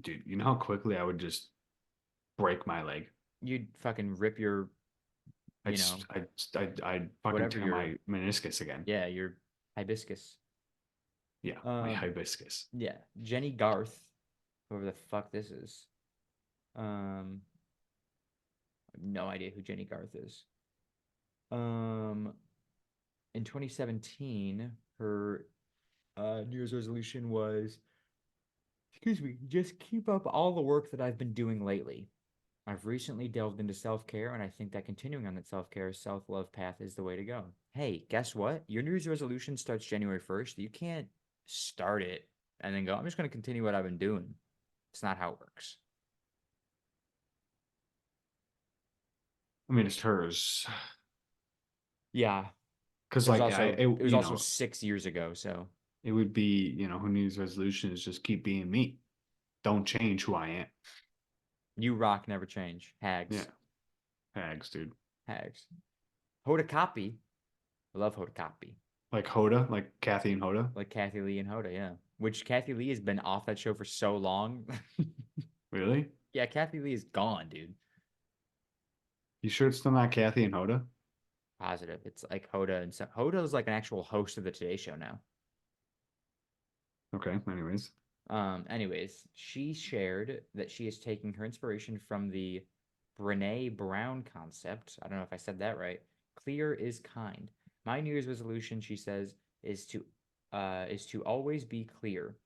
Dude, you know how quickly I would just break my leg? You'd fucking rip your, you know, I'd fucking whatever tear your, my meniscus again. yeah, your hibiscus. Yeah, my Um, hibiscus. yeah, Jenny Garth, whoever the fuck this is. Um, no idea who Jenny Garth is. Um, in 2017, her New Year's resolution was, excuse me, just keep up all the work that I've been doing lately. I've recently delved into self care, and I think that continuing on that self care, self love path is the way to go. Hey, guess what? Your New Year's resolution starts January 1st. You can't start it and then go, I'm just going to continue what I've been doing. It's not how it works. I mean, it's hers. Yeah. Because It was like also it was you also know, 6 years ago, so it would be, who needs resolution is just keep being me. Don't change who I am. you rock, never change. Yeah. Hags. Hags, dude. Hags. Hoda Kotb. I love Hoda Kotb. Like Hoda, like Kathy and Hoda. Like Kathy Lee and Hoda, yeah. Which Kathy Lee has been off that show for so long. Really? Yeah, Kathy Lee is gone, dude. You sure it's still not Kathy and Hoda? Positive. It's like Hoda and so Hoda is like an actual host of the Today Show now. Okay, anyways. Anyways, she shared that she is taking her inspiration from the Brene Brown concept. I don't know if I said that right. Clear is kind. My New Year's resolution, she says, is to always be clear,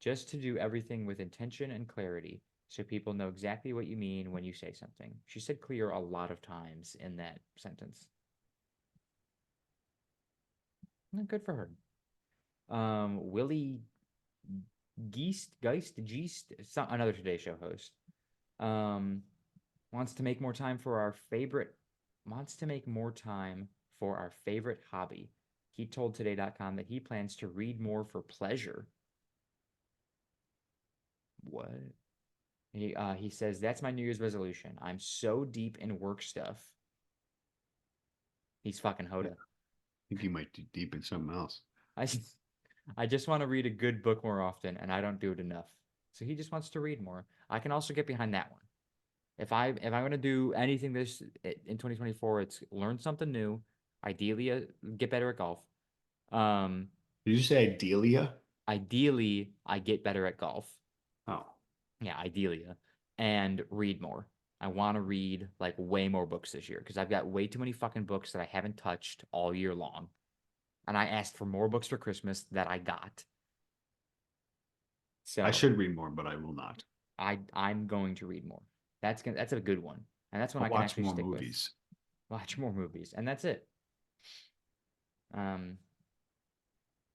just to do everything with intention and clarity, so people know exactly what you mean when you say something. She said clear a lot of times in that sentence. Good for her. Willie Geist, another Today Show host, um, wants to make more time for our favorite, wants to make more time for our favorite hobby. He told Today.com that he plans to read more for pleasure. What? He says that's my New Year's resolution. I'm so deep in work stuff. He's fucking Yeah, Hoda. I think you might be deep in something else. I I just want to read a good book more often, and I don't do it enough. So he just wants to read more. I can also get behind that one. If I'm gonna do anything this in 2024, it's learn something new. Ideally, get better at golf. Um, Did you say Delia? ideally, I get better at golf. Oh, Yeah, ideally, and read more. I want to read like way more books this year because I've got way too many fucking books that I haven't touched all year long. And I asked for more books for Christmas that I got. I So should read more, but I will not. I'm going to read more. That's a good one, and that's one I'll I can watch actually more stick with. movies. Watch more movies, and that's it. Um,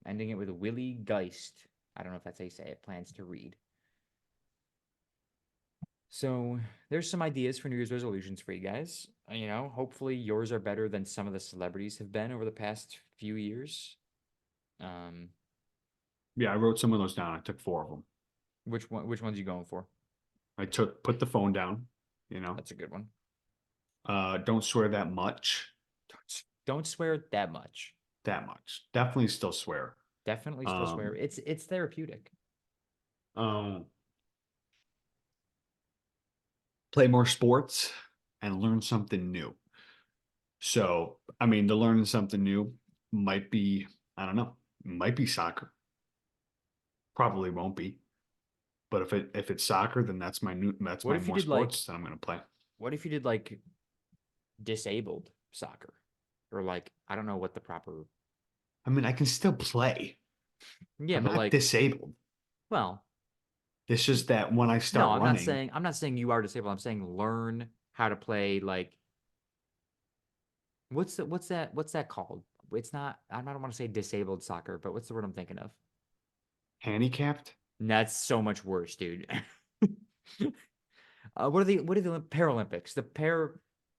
ending it with Willie Geist. I don't know if that's how you say it. Plans to read. So there's some ideas for New Year's resolutions for you guys. Hopefully yours are better than some of the celebrities have been over the past few years. Um, Yeah, I wrote some of those down. I took four of them. which ones you going for? I took put the phone down, you know. That's a good one. Don't swear that much. Don't swear that much. That much. Definitely still swear. Definitely still swear. Um, It's therapeutic. um, Play more sports and learn something new. So, I mean, the learning something new might be, I don't know, might be soccer. Probably won't be. But if it's soccer, then that's What my if you more did like sports that I'm gonna play. what if you did like disabled soccer? Or like I don't know what the proper I mean, I can still play. Yeah, I'm but not like, disabled. well, It's just that when I no, start running, I'm not saying you are disabled. I'm saying learn how to play like what's that called? It's not I don't want to say disabled soccer, but what's the word I'm thinking of? handicapped, That's so much worse, dude. What are the Paralympics? The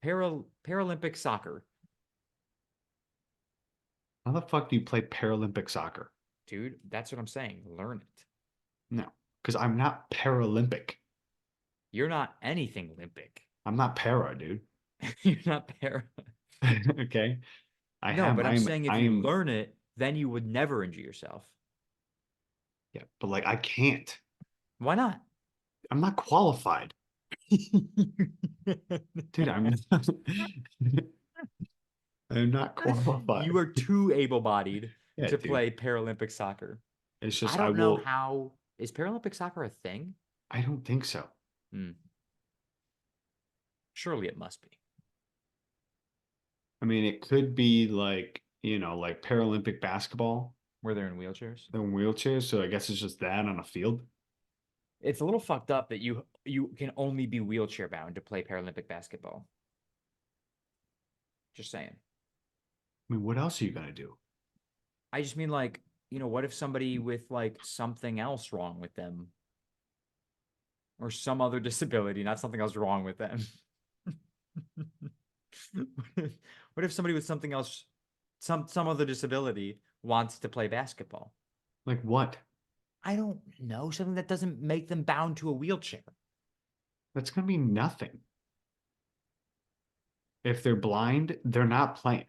Paralympic soccer, how the fuck do you play Paralympic soccer? dude. That's what I'm saying. Learn it. No, because I'm not Paralympic. You're not anything Olympic. I'm not para, dude. You're not para. Okay. No, but I'm saying if I you am, learn it, then you would never injure yourself. yeah, but like I can't. Why not? I'm not qualified. Dude, I'm not You qualified. are too able-bodied Yeah, to dude. play Paralympic soccer. It's I just I don't know will how is Paralympic soccer a thing? I don't think so. Hmm, surely it must be. I mean, it could be like, like Paralympic basketball, Where they're in wheelchairs. they're in wheelchairs, so I guess it's just that on a field. It's a little fucked up that you can only be wheelchair bound to play Paralympic basketball. Just saying. I mean, what else are you gonna do? I just mean like, what if somebody with like something else wrong with them or some other disability, not something else wrong with them? What if somebody with something else, some other disability wants to play basketball? Like what? I don't know, something that doesn't make them bound to a wheelchair. That's gonna be nothing. If they're blind, they're not playing.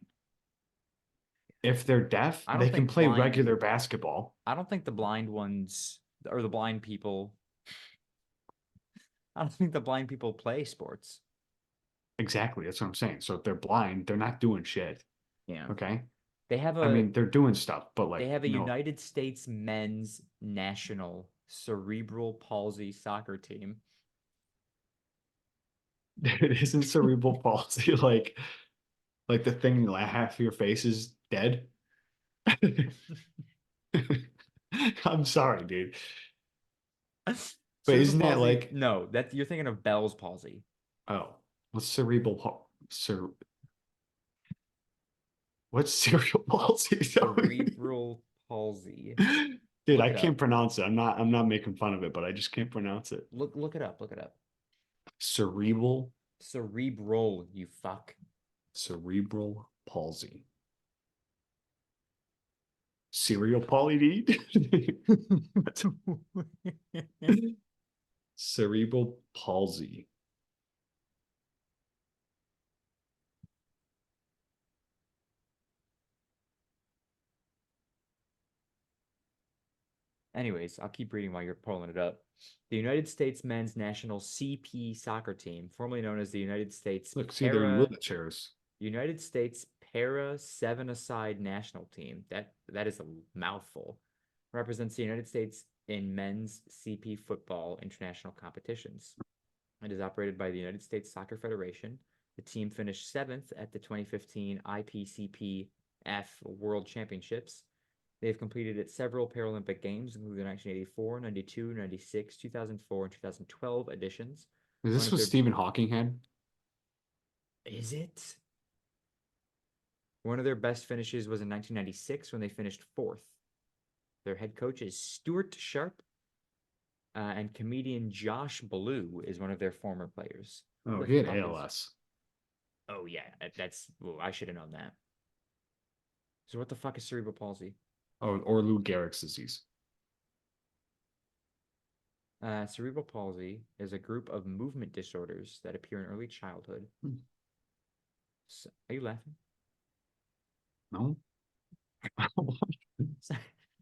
If they're deaf, I they don't can think play blind, regular basketball. I don't think the blind ones or the blind people, I don't think the blind people play sports. Exactly, that's what I'm saying. So if they're blind, they're not doing shit. Yeah. Okay. They have I a mean, they're doing stuff, but they like, have a United States men's national cerebral palsy soccer team. it isn't cerebral palsy like the thing like half your face is dead. I'm sorry, dude. But Cerebral isn't that palsy? like, No, that you're thinking of Bell's palsy. oh, what's what's cerebral palsy? Sorry. Cerebral palsy. Dude, Look I it can't up. pronounce it. I'm not making fun of it, but I just can't pronounce it. Look it up. Look it up. Cerebral Cerebral, you fuck. cerebral palsy. Cereal poly D? Cerebral palsy. Anyways, I'll keep reading while you're pulling it up. The United States men's national CP soccer team, formerly known as the Look, see, they're in wheelchairs. United States Para Seven-a-side national team. That is a mouthful. Represents the United States in men's CP football international competitions. It is operated by the United States Soccer Federation. The team finished seventh at the 2015 IPCPF World Championships. They have competed at several Paralympic Games, including the 1984, 92, 96, 2004, and 2012 editions. Is One this of what their Stephen Hawking had? is it? One of their best finishes was in 1996 when they finished fourth. Their head coach is Stuart Sharp, and comedian Josh Blue is one of their former players. Who Oh, the he had fuck is? ALS. Oh yeah, that's. Well, I should have known that. So what the fuck is cerebral palsy? Oh, or Lou Gehrig's disease. Cerebral palsy is a group of movement disorders that appear in early childhood. Hmm. Are you laughing? No?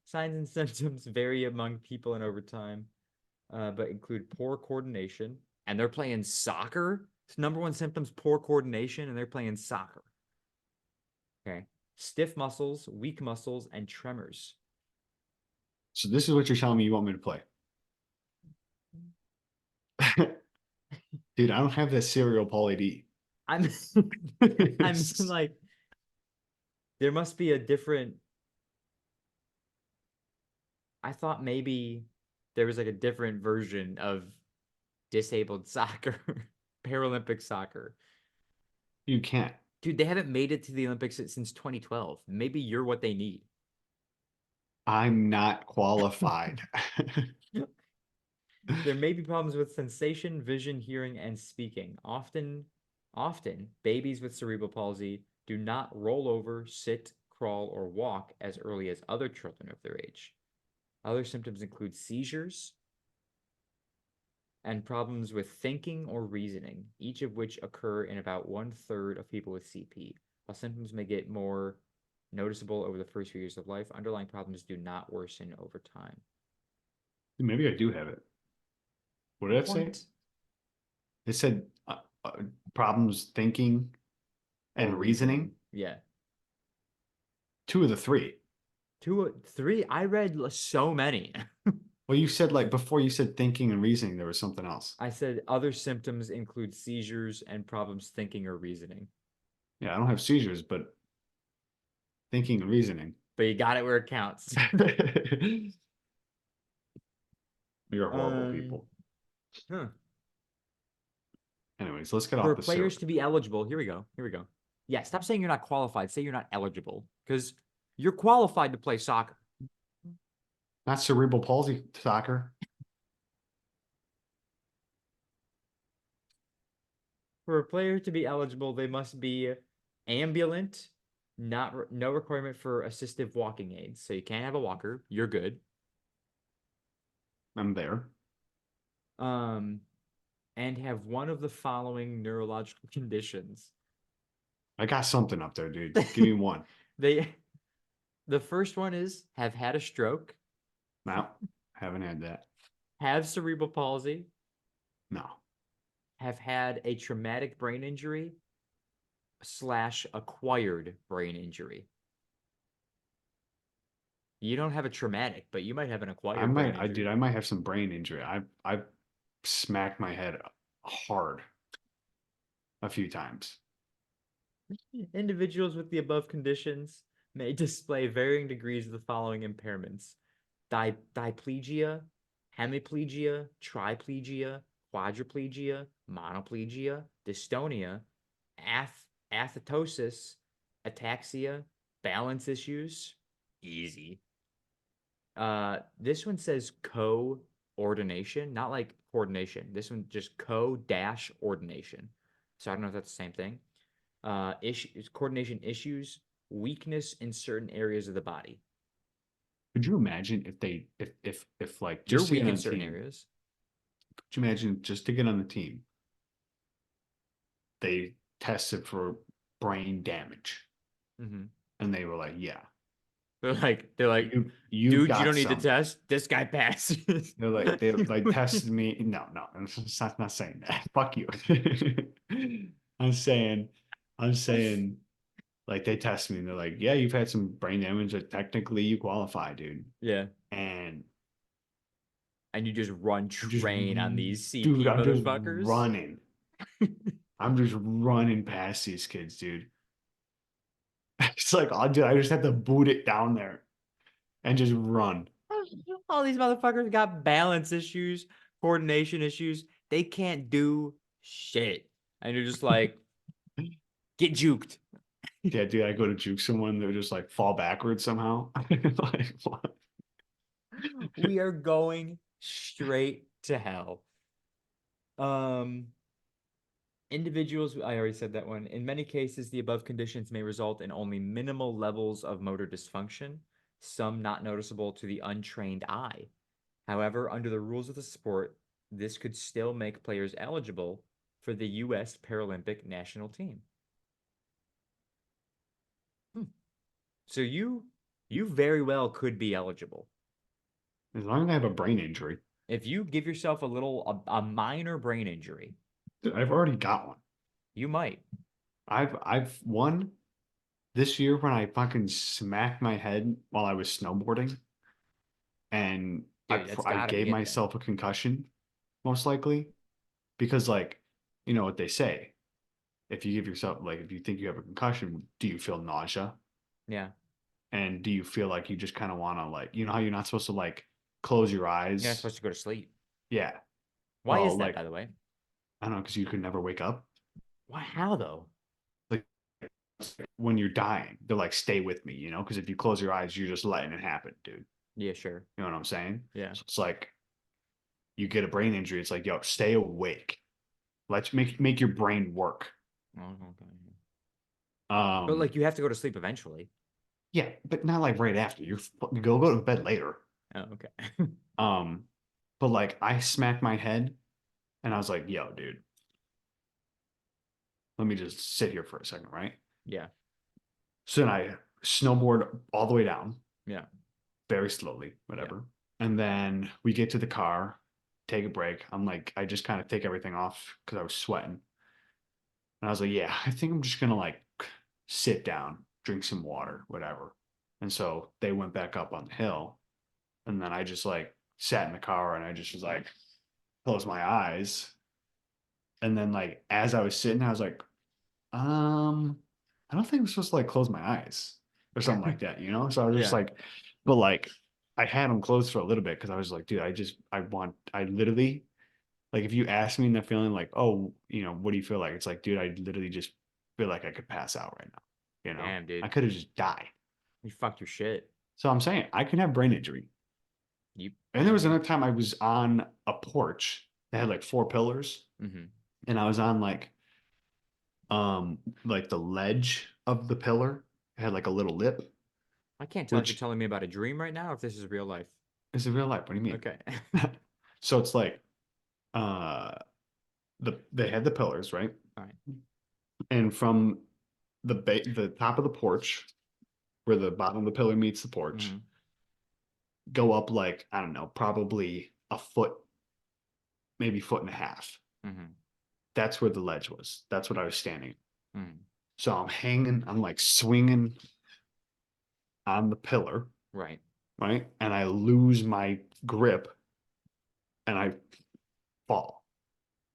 Signs and symptoms vary among people and over time, but include poor coordination. And they're playing soccer. Number one symptoms, poor coordination, and they're playing soccer. Okay. Stiff muscles, weak muscles, and tremors. So this is what you're telling me you want me to play. Dude, I don't have that cereal poly D. I'm I'm like, there must be a different. I thought maybe there was like a different version of disabled soccer, Paralympic soccer. You can't. Dude, they haven't made it to the Olympics since 2012. Maybe you're what they need. I'm not qualified. There may be problems with sensation, vision, hearing, and speaking. Often, babies with cerebral palsy do not roll over, sit, crawl, or walk as early as other children of their age. Other symptoms include seizures and problems with thinking or reasoning, each of which occur in about 1/3 of people with CP. While symptoms may get more noticeable over the first few years of life, underlying problems do not worsen over time. Maybe I do have it. What did it say? What? It said problems thinking Or and reasoning? reasoning. Yeah. Two of the three. Two, three. I read so many. Well, you said like before you said thinking and reasoning, there was something else. I said other symptoms include seizures and problems thinking or reasoning. Yeah, I don't have seizures, but thinking and reasoning. But you got it where it counts. You're horrible Um, people. huh. Anyways, let's get For off the players syrup. to be eligible, here we go. Here we go. Yeah, stop saying you're not qualified. Say you're not eligible because you're qualified to play soccer. Not cerebral palsy soccer. For a player to be eligible, they must be ambulant, no requirement for assistive walking aids. So you can't have a walker. You're good. I'm there. Um, and have one of the following neurological conditions. I got something up there, dude. Give me one. They the first one is have had a stroke, No, haven't had that. have cerebral palsy, No. have had a traumatic brain injury / acquired brain injury. You don't have a traumatic, but you might have an acquired brain injury. I might have some brain injury. I've smacked my head hard a few times. Individuals with the above conditions may display varying degrees of the following impairments: diplegia, hemiplegia, triplegia, quadriplegia, monoplegia, dystonia, athetosis, ataxia, balance issues. Easy. This one says coordination, not like coordination. This one just co-ordination. So I don't know if that's the same thing. Issues, coordination issues, weakness in certain areas of the body. Could you imagine if they if like You're just to weak get on in the certain team? areas. Could you imagine just to get on the team? They tested for brain damage, Hmm. and they were like, "Yeah, They're like, you dude, you got don't need to some." test. This guy passes. They're like they like tested me. No, no, I'm not saying that. Fuck you. I'm saying, I'm saying, like they tested me and they're like, yeah, you've had some brain damage. But technically, you qualify, dude. Yeah. And And you just run I'm just, train on these dude, CP I'm just motherfuckers. running. I'm just running past these kids, dude. It's like, oh, dude, I just have to boot it down there and just run. All these motherfuckers got balance issues, coordination issues. They can't do shit. And you're just like, get juked. Yeah, dude, I go to juke someone, they're just like fall backwards somehow. Like, what? We are going straight to hell. Um, Individuals, I already said that one. In many cases, the above conditions may result in only minimal levels of motor dysfunction, some not noticeable to the untrained eye. However, under the rules of the sport, this could still make players eligible for the U.S. Paralympic national team. Hmm. So you very well could be eligible. As long as I have a brain injury. If you give yourself a minor brain injury, Dude, I've already got one. you might. I've won this year when I fucking smacked my head while I was snowboarding, and Dude, that's I gotta gave be it then. myself a concussion, most likely, because like you know what they say, if you give yourself like if you think you have a concussion, do you feel nausea? Yeah. And do you feel like you just kind of want to like you know how you're not supposed to like close your You're not eyes. supposed to go to sleep. Yeah. Why Well, is that, like, by the way? I don't know, because you could never wake up. Why? How though? Like when you're dying, they're like, stay with me, because if you close your eyes, you're just letting it happen, dude. Yeah, sure. You know what I'm saying? Yeah. So it's like you get a brain injury. It's like, yo, stay awake. Let's make your brain work. Oh, okay. But Um, like, you have to go to sleep eventually. yeah, but not like right after. Go to bed later. Oh, okay. Um, but like I smacked my head and I was like, yo, dude, let me just sit here for a second, right? Yeah. So then I snowboard all the way down, Yeah. very slowly, Yeah. whatever. And then we get to the car, take a break. I'm like, I just kind of take everything off because I was sweating. And I was like, yeah, I think I'm just gonna like sit down, drink some water, whatever. And so they went back up on the hill. And then I just like sat in the car and I just was like, closed my eyes. And then like as I was sitting, I was like, I don't think I'm supposed to like close my eyes or something like that. So I was just Yeah. like, but like I had them closed for a little bit because I was like, dude, I literally like if you ask me that feeling like, oh, what do you feel like? It's like, dude, I literally just feel like I could pass out right now. Damn, I dude. could have just died. You fucked your shit. So I'm saying I can have brain injury. You. And there was another time I was on a porch that had like four pillars, Mm-hmm. and I was on like the ledge of the pillar. It had like a little lip, I can't tell if you're which telling me about a dream right now or if this is real life. is in real life. What do you mean? Okay. So it's like uh they had the pillars, right? All right. And from the top of the porch, where the bottom of the pillar meets the porch, Mm-hmm. go up like, I don't know, probably a foot, maybe foot and a half. Mm-hmm. That's where the ledge was. That's what I was standing. Mm-hmm. So I'm hanging, I'm like swinging on the pillar, Right. right? And I lose my grip and I fall.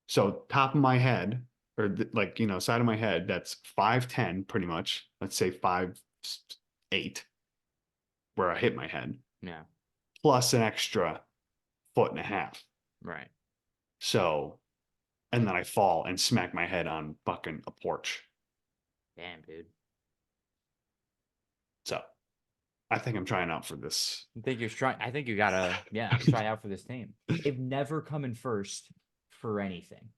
So top of my head, or like, side of my head, that's 5'10" pretty much. Let's say 5'8" where I hit my head, Yeah. plus an extra foot and a half. Right. So, and then I fall and smack my head on fucking a porch. Damn, dude. So I think I'm trying out for this. I think you're trying. I think you gotta, yeah, try out for this team. They've never come in first for anything.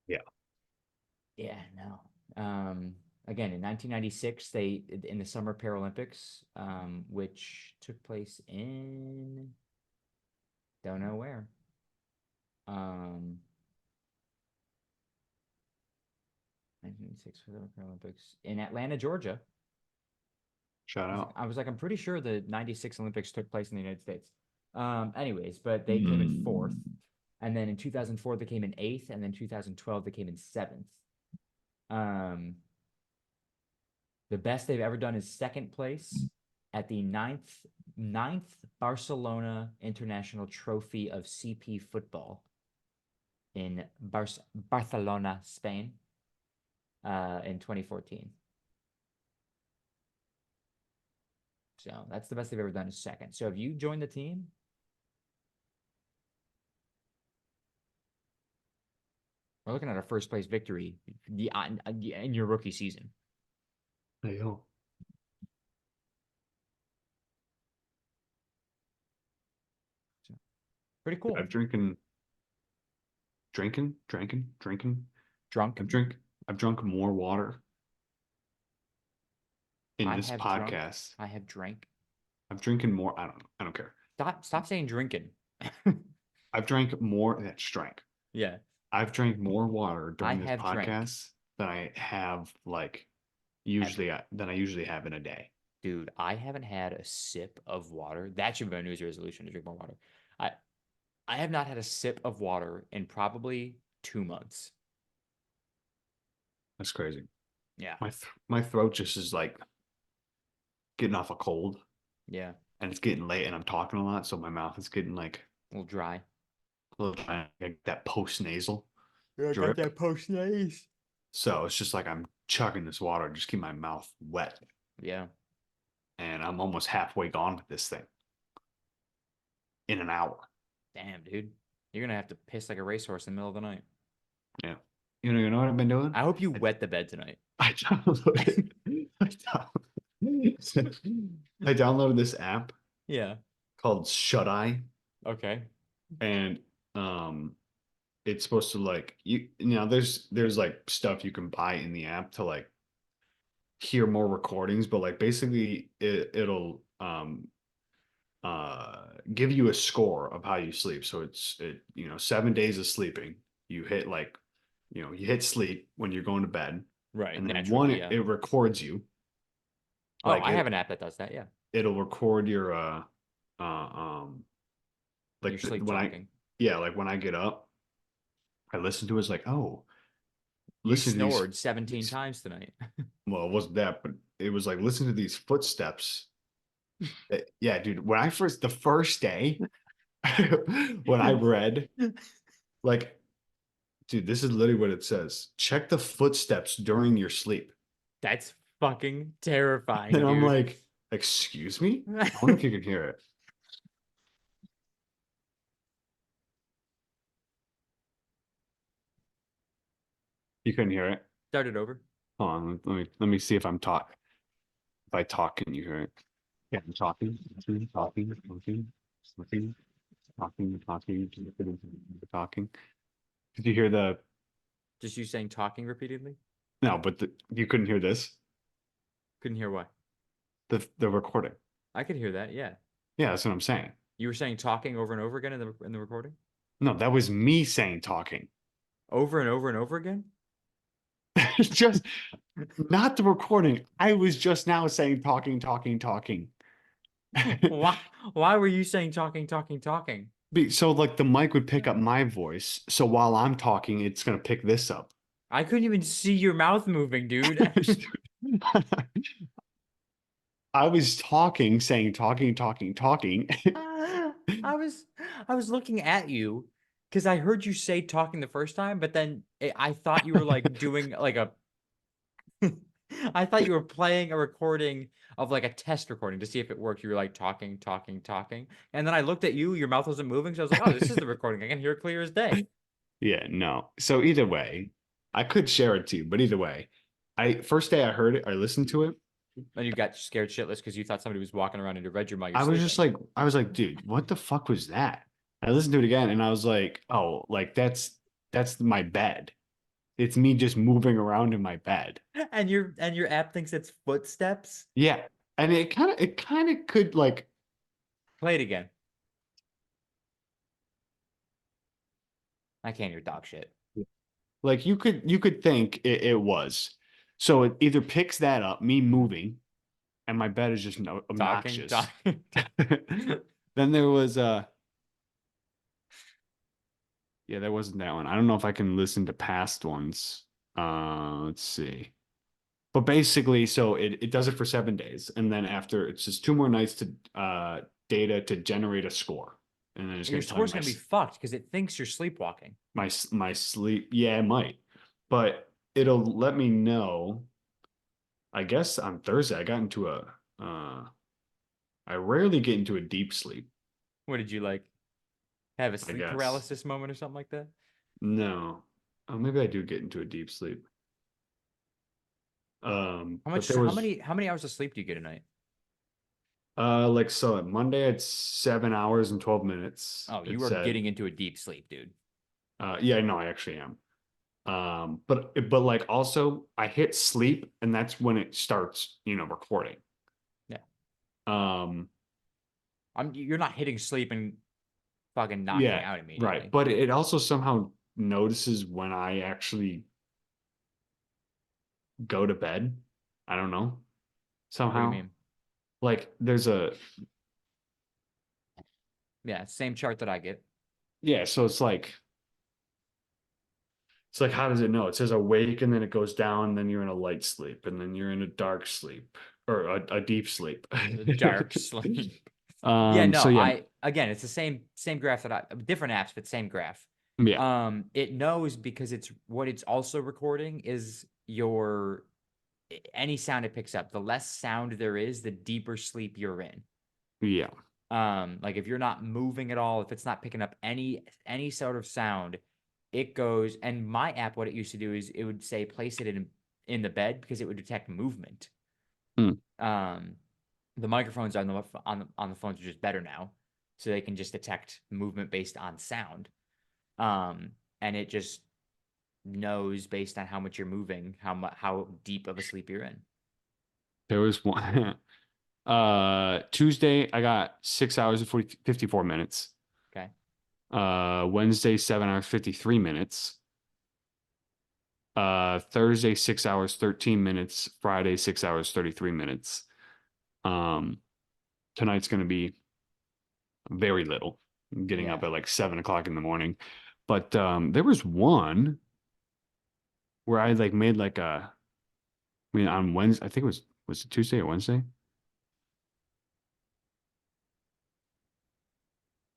Yeah. Yeah, no. Again, in 1996, they in the Summer Paralympics, which took place in don't know where. Um, 1996 for the Paralympics in Atlanta, Georgia. Shout out. I was like, I'm pretty sure the 96 Olympics took place in the United States. Anyways, but they came in fourth. Mm. And then in 2004, they came in eighth. And then 2012, they came in seventh. Um, the best they've ever done is second place at the ninth Barcelona International Trophy of CP football in Barcelona, Spain, in 2014. So that's the best they've ever done is second. So if you join the team, we're looking at a first place victory in your rookie season. There you go. Pretty cool. I've drinking. Drunk. I've drunk more water in I this have drunk. podcast. I have drank. I'm drinking more. I don't care. Stop saying drinking. I've drank more. That's drank. Yeah. I've drank more water I during this have drank. podcast than I have like than I usually have in a day. Dude, I haven't had a sip of water. That should be my New Year's resolution to drink more water. I I have not had a sip of water in probably 2 months. That's crazy. Yeah. My throat just is like getting off a cold, Yeah. and it's getting late, and I'm talking a lot, so my mouth is getting like A little dry. a little dry, like that post nasal Yeah, drip. got that post nice. So it's just like I'm chugging this water, just keep my mouth wet. Yeah. and I'm almost halfway gone with this thing in an hour. Damn, dude. You're gonna have to piss like a racehorse in the middle of the night. Yeah. You know what I've been doing? I hope you wet the bed tonight. I downloaded I downloaded this app Yeah. called Shut Eye, Okay. and um it's supposed to like there's like stuff you can buy in the app to like hear more recordings, but like basically it'll give you a score of how you sleep. So it 7 days of sleeping. You hit like you hit sleep when you're going to bed, Right. and then Naturally, yeah. it records you. Oh, Like I have an app that does that. Yeah. it'll record your uh um You're like sleep when I talking. yeah, like when I get up, I listen to it, it's like, oh, You listen to snored 17 these times tonight. well, it wasn't that, but it was like listen to these footsteps. Yeah, dude, when I the first day when I read like, dude, this is literally what it says. Check the footsteps during your sleep. That's fucking terrifying, And I'm dude. like, excuse me? I wonder if you can hear it. You couldn't hear it. Start it over. Hold on, let me see if I'm talk. If I talk, can you hear it? Yeah, I'm talking, talking. Did you hear the? Just you saying talking repeatedly? No, but you couldn't hear this. Couldn't hear what? The recording. I could hear that. Yeah. Yeah, that's what I'm saying. You were saying talking over and over again in the recording? No, that was me saying talking. Over and over and over again? Just not the recording. I was just now saying talking. Why why were you saying talking? So like the mic would pick up my voice. So while I'm talking, it's gonna pick this up. I couldn't even see your mouth moving, dude. I was talking, saying talking. Ah, I was I was looking at you because I heard you say talking the first time, but then I thought you were like doing like a I thought you were playing a recording of like a test recording to see if it worked. You were like talking. And then I looked at you, your mouth wasn't moving, so I was like, "Oh, this is the recording. I can hear it clear as day." Yeah, no. So either way, I could share it too, but either way, I first day I heard it, I listened to it. And you got scared shitless because you thought somebody was walking around in your bedroom while you're I was just sleeping. like, dude, what the fuck was that? I listened to it again and I was like, oh, like that's my bed. It's me just moving around in my bed. And your app thinks it's footsteps. Yeah. And it kind of could like Play it again. I can't hear dog shit. you could think it was. So it either picks that up, me moving, and my bed is just obnoxious. Talking. Then there was yeah, there wasn't that one. I don't know if I can listen to past ones. Let's see. But basically, so it does it for 7 days, and then after it's just 2 more nights to data to generate a score, and then it's Your gonna tell you score's gonna be fucked because it thinks you're sleepwalking. my sleep. Yeah, it might, but it'll let me know. I guess on Thursday I got into a. I rarely get into a deep sleep. What did you like? Have a I sleep guess paralysis moment or something like that? no. Oh, maybe I do get into a deep sleep. How But much? there was How many hours of sleep do you get a night? like so on Monday it's 7 hours and 12 minutes. Oh, It you are said, getting into a deep sleep, dude. yeah, no, I actually am. But like also I hit sleep and that's when it starts, recording. Yeah, Um, you're not hitting sleep and fucking knocking yeah, out right. immediately. But it also somehow notices when I actually go to bed. I don't know. What do you Somehow. mean? Like there's a Yeah, same chart that I get. yeah, so it's like how does it know? It says awake and then it goes down, and then you're in a light sleep, and then you're in a dark sleep or a deep sleep. The dark sleep. Yeah, So no, yeah, I again, it's the same graph that I different apps, but same graph. yeah, It knows because it's what it's also recording is your any sound it picks up, the less sound there is, the deeper sleep you're in. Yeah. Like if you're not moving at all, if it's not picking up any sort of sound, it goes. And my app, what it used to do is it would say place it in the bed because it would detect movement. Hmm. Um, the microphones on the phones are just better now, so they can just detect movement based on sound. And it just knows based on how much you're moving, how deep of a sleep you're in. There was one Tuesday, I got 6 hours and 54 minutes. Okay. Wednesday, 7 hours, 53 minutes. Thursday, 6 hours, 13 minutes. Friday, 6 hours, 33 minutes. Um, tonight's gonna be very little. I'm getting up Yeah. at like 7 o'clock in the morning. But there was one where I like made like I mean on Wednesday, I think was it Tuesday or Wednesday?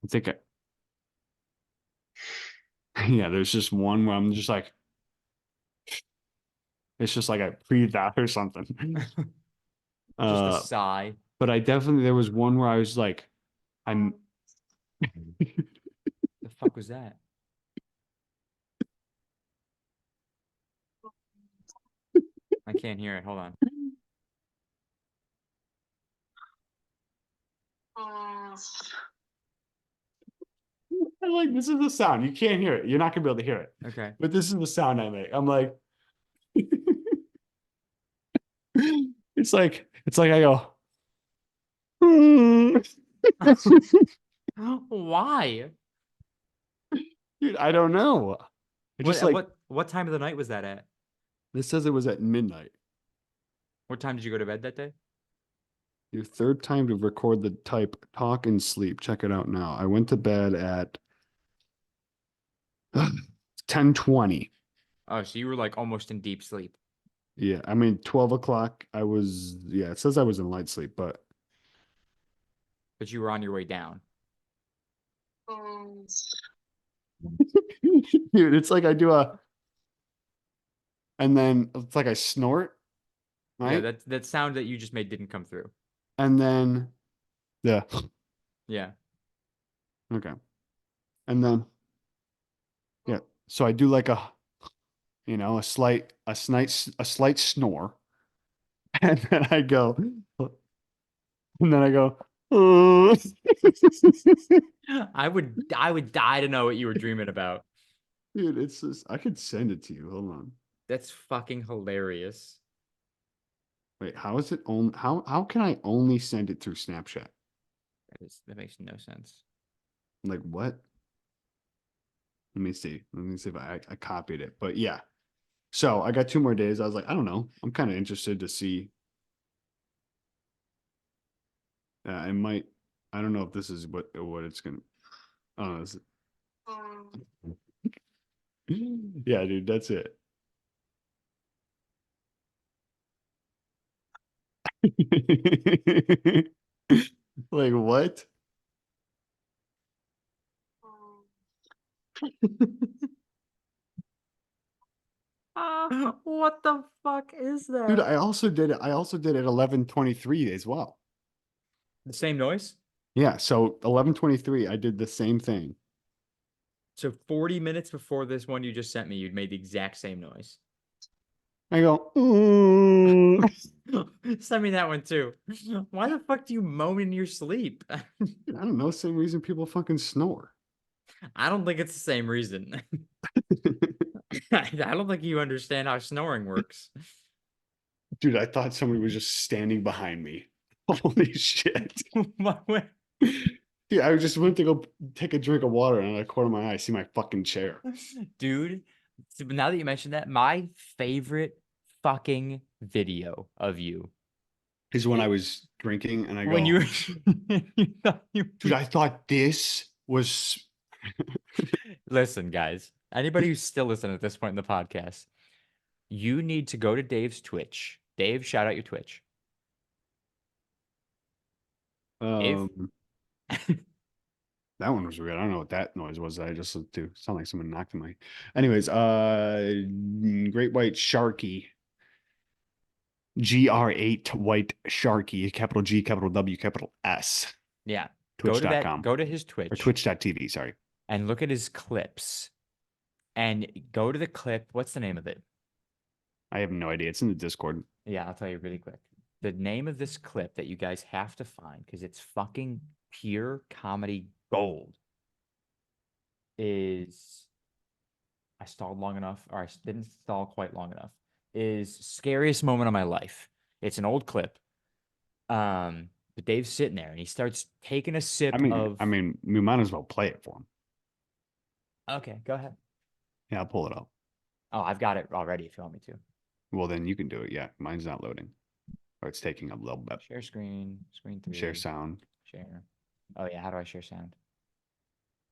I think yeah, there's just one where I'm just like it's just like I breathed out or something. Just a Uh, sigh. but I definitely there was one where I was like, I'm The fuck was that? I can't hear it. Hold on. I'm like, this is the sound. You can't hear it. You're not gonna be able to hear it. Okay. But this is the sound I make. I'm like, it's like I go, Why? dude, I don't know. I What just at like what time of the night was that at? this says it was at midnight. What time did you go to bed that day? Your third time to record the type talk and sleep. Check it out now. I went to bed at 10:20. Oh, so you were like almost in deep sleep. Yeah, I mean 12 o'clock. Yeah, it says I was in light sleep, but But you were on your way down. dude, it's like I do and then it's like I snort, Yeah, right? that sound that you just made didn't come through. And then yeah, Yeah. okay. And then yeah, so I do like a slight snore, and then I go, and then I go, "Uh." I would die to know what you were dreaming about. Dude, it's just I could send it to you. Hold on. That's fucking hilarious. Wait, how is it only how can I only send it through Snapchat? That makes no sense. Like what? Let me see. Let me see if I copied it. But yeah. So I got 2 more days. I was like, I don't know. I'm kind of interested to see. I might. I don't know if this is what it's gonna. Oh, yeah, dude, that's it. Like what? What the fuck is Dude, that? I also did it. I also did it 11:23 as well. The same noise? Yeah, so 11:23, I did the same thing. So 40 minutes before this one you just sent me, you'd made the exact same noise. I go, "Mm." Send me that one too. Why the fuck do you moan in your sleep? Dude, I don't know. Same reason people fucking snore. I don't think it's the same reason. I don't think you understand how snoring works. Dude, I thought somebody was just standing behind me. Holy shit. Dude, I just went to go take a drink of water and out of the corner of my eye, I see my fucking chair. Dude, now that you mentioned that, my favorite fucking video of you Is when I it, was drinking and I when go, you, you thought you dude, I thought this was listen, guys. Anybody who's still listening at this point in the podcast, you need to go to Dave's Twitch. Dave, shout out your Twitch. Dave, um that one was weird. I don't know what that noise was. I just to sound like someone knocked my. Anyways, Great White Sharky. GR8 White Sharky, capital G, capital W, capital S. Yeah. Twitch.com Go to his or Twitch Twitch.tv. Sorry. and look at his clips and go to the clip. What's the name of it? I have no idea. It's in the Discord. Yeah, I'll tell you really quick. The name of this clip that you guys have to find because it's fucking pure comedy gold is I stalled long enough, or I didn't stall quite long enough. Is scariest moment of my life. It's an old clip. But Dave's sitting there and he starts taking a sip of. I mean, we might as well play it for him. Okay, go ahead. Yeah, I'll pull it up. Oh, I've got it already if you want me to. Well, then you can do it. Yeah, mine's not loading, or it's taking a little bit. Share screen, screen 3. Share sound. Share. Oh yeah, how do I share sound?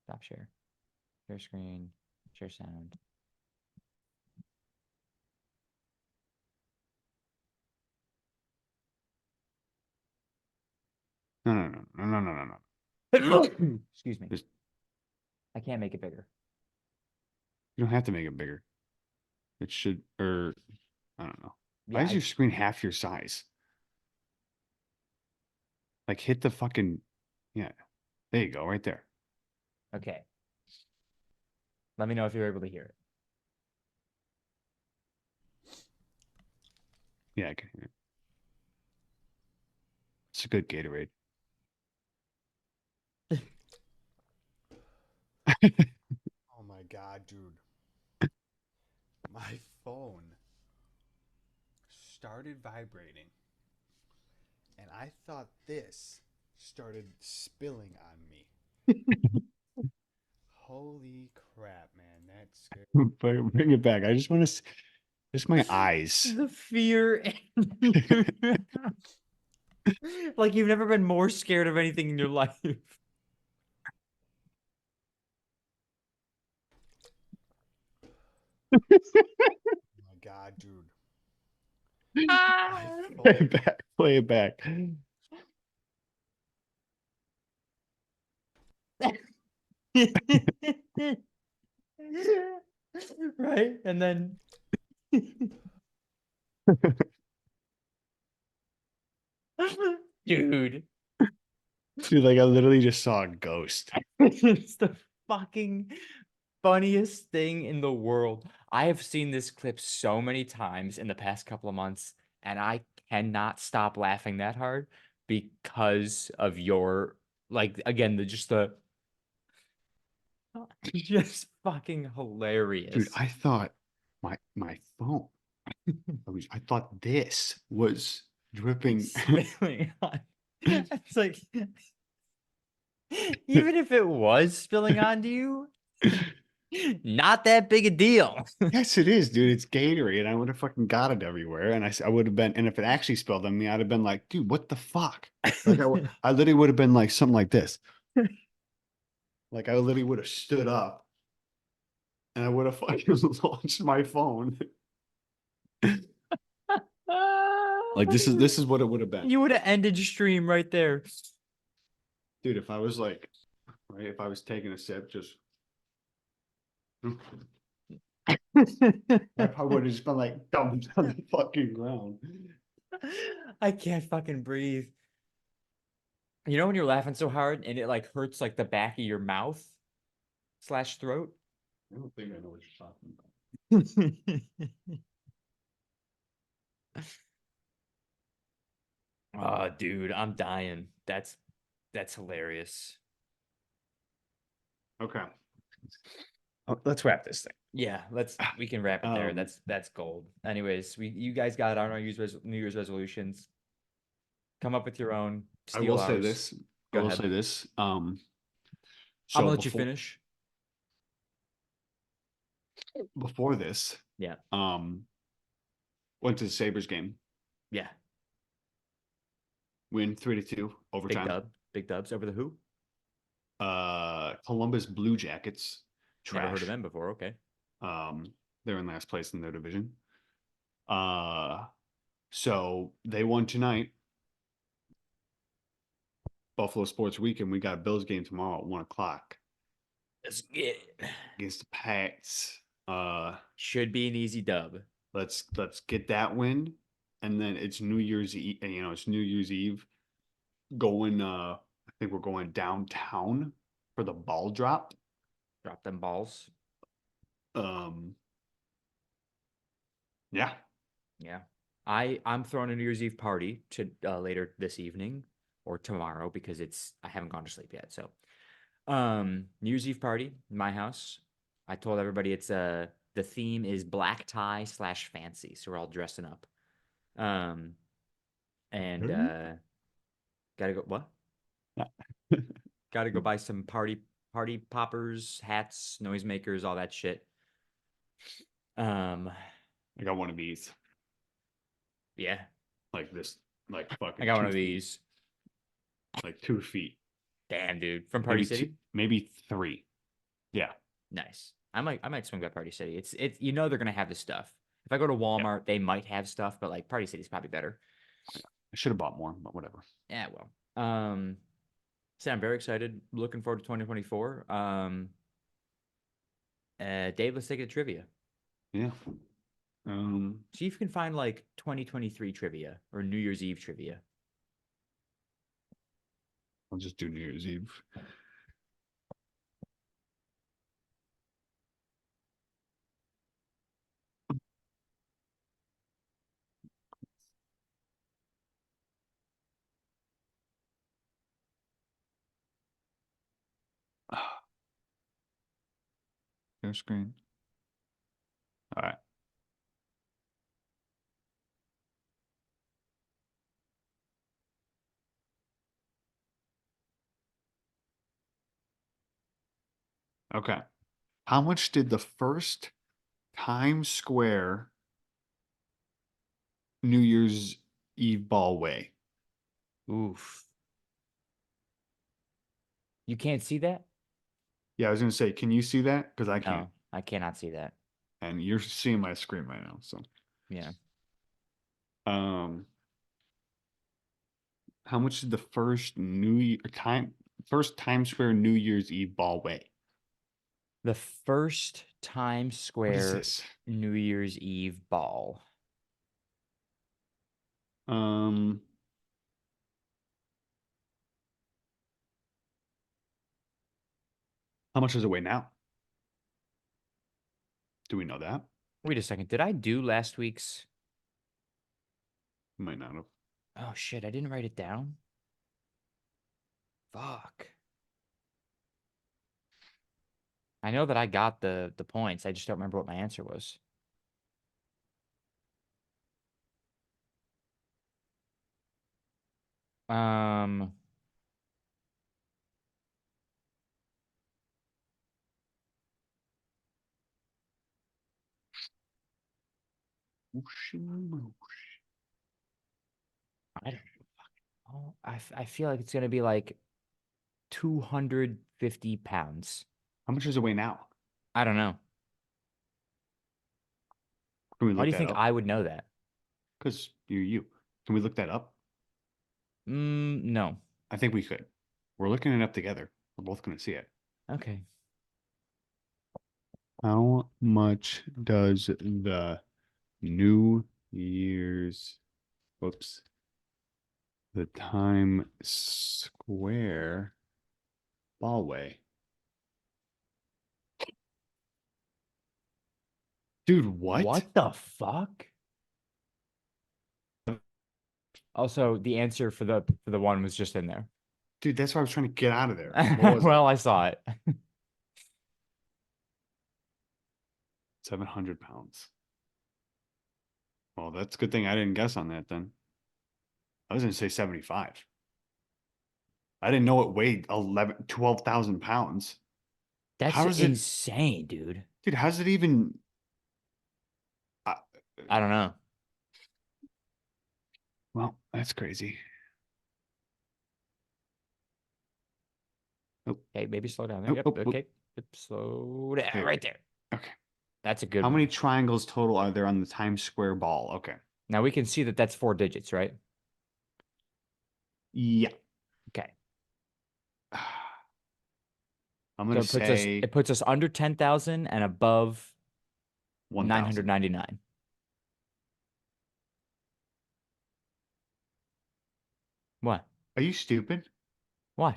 Stop share. Share screen, share sound. No. Excuse me. Just, I can't make it bigger. you don't have to make it bigger. It should, or I don't know. Why Yeah, is your screen half your size? Like hit the fucking, yeah. There you go, right there. okay. Let me know if you're able to hear it. Yeah, I can hear it. It's a good Gatorade. Oh my god, dude. My phone started vibrating. And I thought this started spilling on me. Holy crap, man. That's scary. Bring it back. I just want to, just my eyes. The fear. Like you've never been more scared of anything in your life. Oh my god, dude. My Play phone. it back. Play it back. Right? And then dude, Dude, like I literally just saw a ghost. it's the fucking funniest thing in the world. I have seen this clip so many times in the past couple of months, and I cannot stop laughing that hard because of your like again just the just fucking hilarious. Dude, I thought my phone. I thought this was dripping. spilling on. It's like even if it was spilling onto you, not that big a deal. Yes, it is, dude. It's Gatorade. I would have fucking got it everywhere, and I would have been. And if it actually spilled on me, I'd have been like, dude, what the fuck? Like I literally would have been like something like this. Like I literally would have stood up, and I would have fucking launched my phone. Like this is what it would have been, You would have ended stream right there. dude. If I was like, right, if I was taking a sip, just. I probably would have just been like dumped on the fucking ground. I can't fucking breathe. You know when you're laughing so hard and it like hurts like the back of your mouth slash throat? I don't think I know what you're talking about. Oh, dude, I'm dying. That's hilarious. Okay. Let's wrap this thing. Yeah, we can wrap it there. Um, That's gold. Anyways, you guys got our New Year's resolutions. Come up with your own. I Steal will say ours. this. Go I will ahead. say this. I'm So gonna let you finish. before this, Yeah, went to the Sabres game, yeah. win 3-2 Big overtime. dub, big dubs over the who? Columbus Blue Jackets. Never heard Trash. of them before. Okay. They're in last place in their division. So they won tonight. Buffalo Sports Weekend. We got a Bills game tomorrow at 1:00 Let's get it. against the Pats. Should be an easy dub. Let's get that win. and then it's New Year's Eve. It's New Year's Eve. Going. I think we're going downtown for the ball drop. Drop them balls. Um. Yeah. Yeah. I'm throwing a New Year's Eve party to later this evening or tomorrow because I haven't gone to sleep yet. So, New Year's Eve party in my house. I told everybody the theme is black tie / fancy, so we're all dressing up. Um, and gotta go what? Yeah. Gotta go buy some party poppers, hats, noisemakers, all that shit. I got one of these. Yeah, Like this. Like fucking. I got one 2 of feet, these. like 2 feet. Damn, dude, from Party Maybe City. maybe 3. Yeah. Nice. I might swing by Party City. It's they're gonna have this stuff. If I go to Walmart, they might have stuff, but like Party City's probably better. I should have bought more, but whatever. Yeah, well. So I'm very excited. Looking forward to 2024. Dave, let's take it to trivia. Yeah. See if you can find like 2023 trivia or New Year's Eve trivia. I'll just do New Year's Eve. Share screen. All right. Okay. How much did the first Times Square New Year's Eve ball weigh? Oof. You can't see that? Yeah, I was gonna say, can you see that? Because I can't. No, I cannot see that. And you're seeing my screen right now. So Yeah. How much did the first Times Square New Year's Eve ball weigh? The first Times What is Square this? New Year's Eve ball. How much does it weigh now? Do we know that? Wait a second. Did I do last week's? Might not have. Oh shit, I didn't write it down. Fuck. I know that I got the points. I just don't remember what my answer was. Um, I don't know. I feel like it's gonna be like 250 pounds. How much does it weigh now? I don't know. Can we Why look do you that think up? I would know that? Because you're you. Can we look that up? No. I think we could. We're looking it up together. We're both going to see it. Okay. How much does the New Year's, the Times Square ball weigh? Dude, what? What the fuck? Also, the answer for the one was just in there. Dude, that's why I was trying to get out of there. What was Well, it? I saw it. 700 pounds. Well, that's a good thing I didn't guess on that then. I was going to say 75. I didn't know it weighed 12,000 pounds. That's How is it- insane, dude. Dude, how's it even? I don't know. Well, that's crazy. Oh, Okay, maybe slow down there. Oh, Yep. oh, oh. Okay. Yep, slow down. There. Right there. Okay. That's a good How one. many triangles total are there on the Times Square ball? Okay. Now we can see that that's 4 digits, right? Yeah. Okay. I'm So gonna say it puts us under 10,000 and above 1,000. 999. What? Are you stupid? What?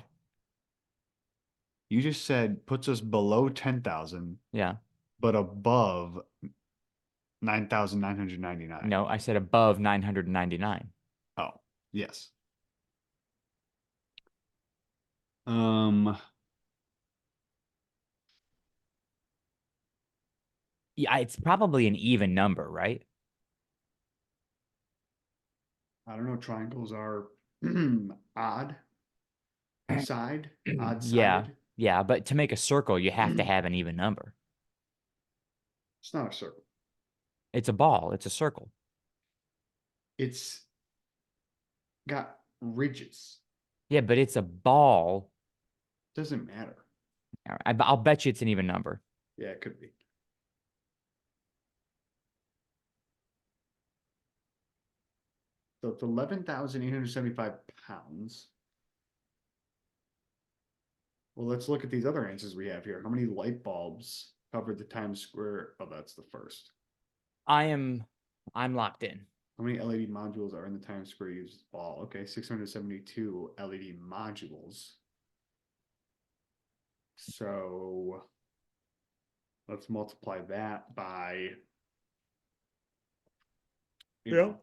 You just said puts us below 10,000, Yeah. but above 9,999. No, I said above 999. Oh, yes. Um, Yeah, it's probably an even number, right? I don't know. Triangles are odd side, odd Yeah. sided. Yeah, but to make a circle, you have to have an even number. It's not a circle. It's a ball. It's a circle. It's got ridges. Yeah, but it's a ball. Doesn't matter. All right, I'll bet you it's an even number. Yeah, it could be. So it's 11,875 pounds. Well, let's look at these other answers we have here. How many light bulbs covered the Times Square? Oh, that's the first. I'm locked in. How many LED modules are in the Times Square used ball? Okay, 672 LED modules. So let's multiply that by, you know,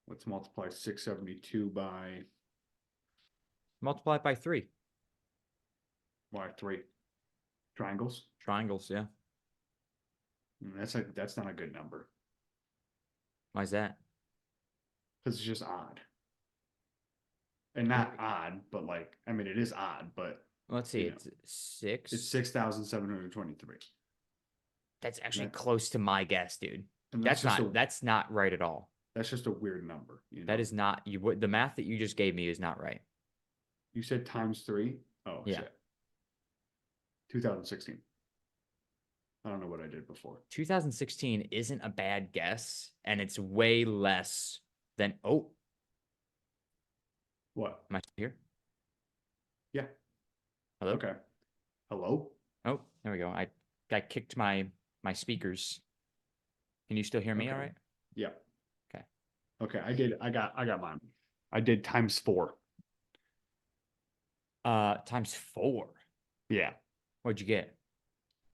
let's multiply 672 by Multiply it by 3. why 3 triangles. Triangles, yeah. That's not a good number Why's that? because it's just odd. And not odd, but like, I mean, it is odd, but Let's see. You know, It's 6. it's 6,723. That's actually That's- close to my guess, dude. And That's not right at all. that's just a weird number. You know? That is not you. The math that you just gave me is not right. You said times 3. Oh, Yeah. shit. 2016. I don't know what I did before. 2016 isn't a bad guess, and it's way less than. Oh, What? am I still here? Yeah. Hello. Okay. Hello? Oh, there we go. I kicked my speakers. Can you still hear me? Okay. All right. Yeah. Okay. Okay. I got mine. I did times 4. Times 4. Yeah. What'd you get?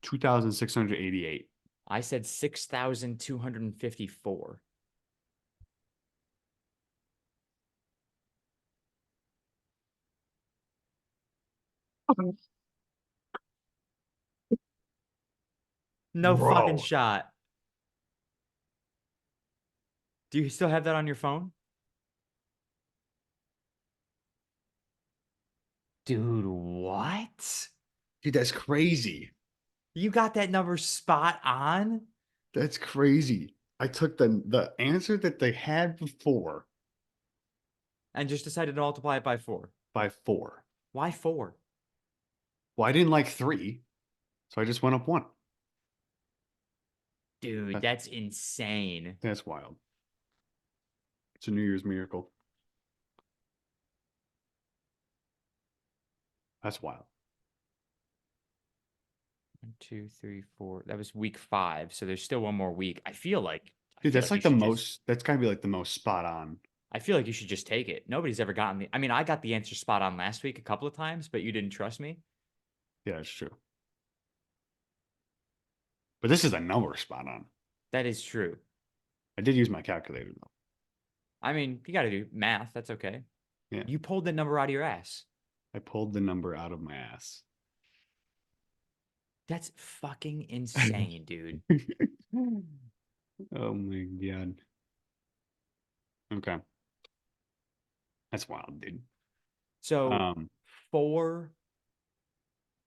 2,688. I said 6,254. No fucking Bro. shot. Do you still have that on your phone? Dude, what? Dude, that's crazy. You got that number spot on? That's crazy. I took the answer that they had before And just decided to multiply it by 4. by 4. Why 4? Well, I didn't like 3, so I just went up 1. Dude, that's insane. That's wild. It's a New Year's miracle. That's wild. 1, 2, 3, 4. That was week 5, so there's still one more week. I feel like Dude, that's like you the should most, that's gotta be like the most spot on. I feel like you should just take it. Nobody's ever gotten the. I mean, I got the answer spot on last week a couple of times, but you didn't trust me. Yeah, it's true. But this is a number spot on. That is true. I did use my calculator though. I mean, you got to do math. That's okay. Yeah. You pulled the number out of your ass. I pulled the number out of my ass. That's fucking insane, dude. Oh my god. Okay. That's wild, dude. So 4.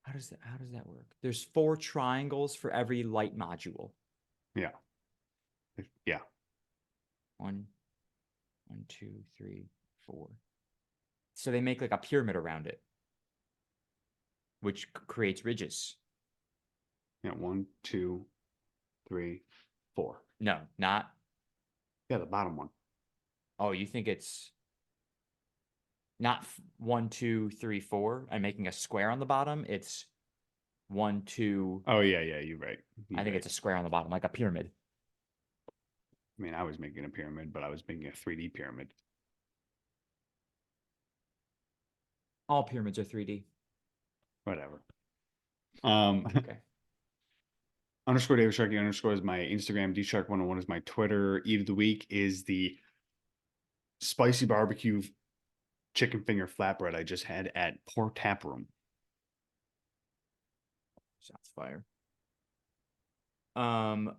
How does that work? There's 4 triangles for every light module. Yeah. Yeah. 1, 2, 3, 4. So they make like a pyramid around it, which creates ridges. Yeah. 1, 2, 3, 4. No, not. Yeah, the bottom one. Oh, you think it's not 1, 2, 3, 4, and making a square on the bottom? It's 1, 2. Oh yeah, you're right. I think it's a square on the bottom, like a pyramid. I mean, I was making a pyramid, but I was making a 3D pyramid. All pyramids are 3D. Whatever. Okay. Underscore David Sharkey underscore is my Instagram. DShark101 is my Twitter. Eat of the week is the spicy barbecue chicken finger flatbread I just had at Port Tap Room. Shots fire.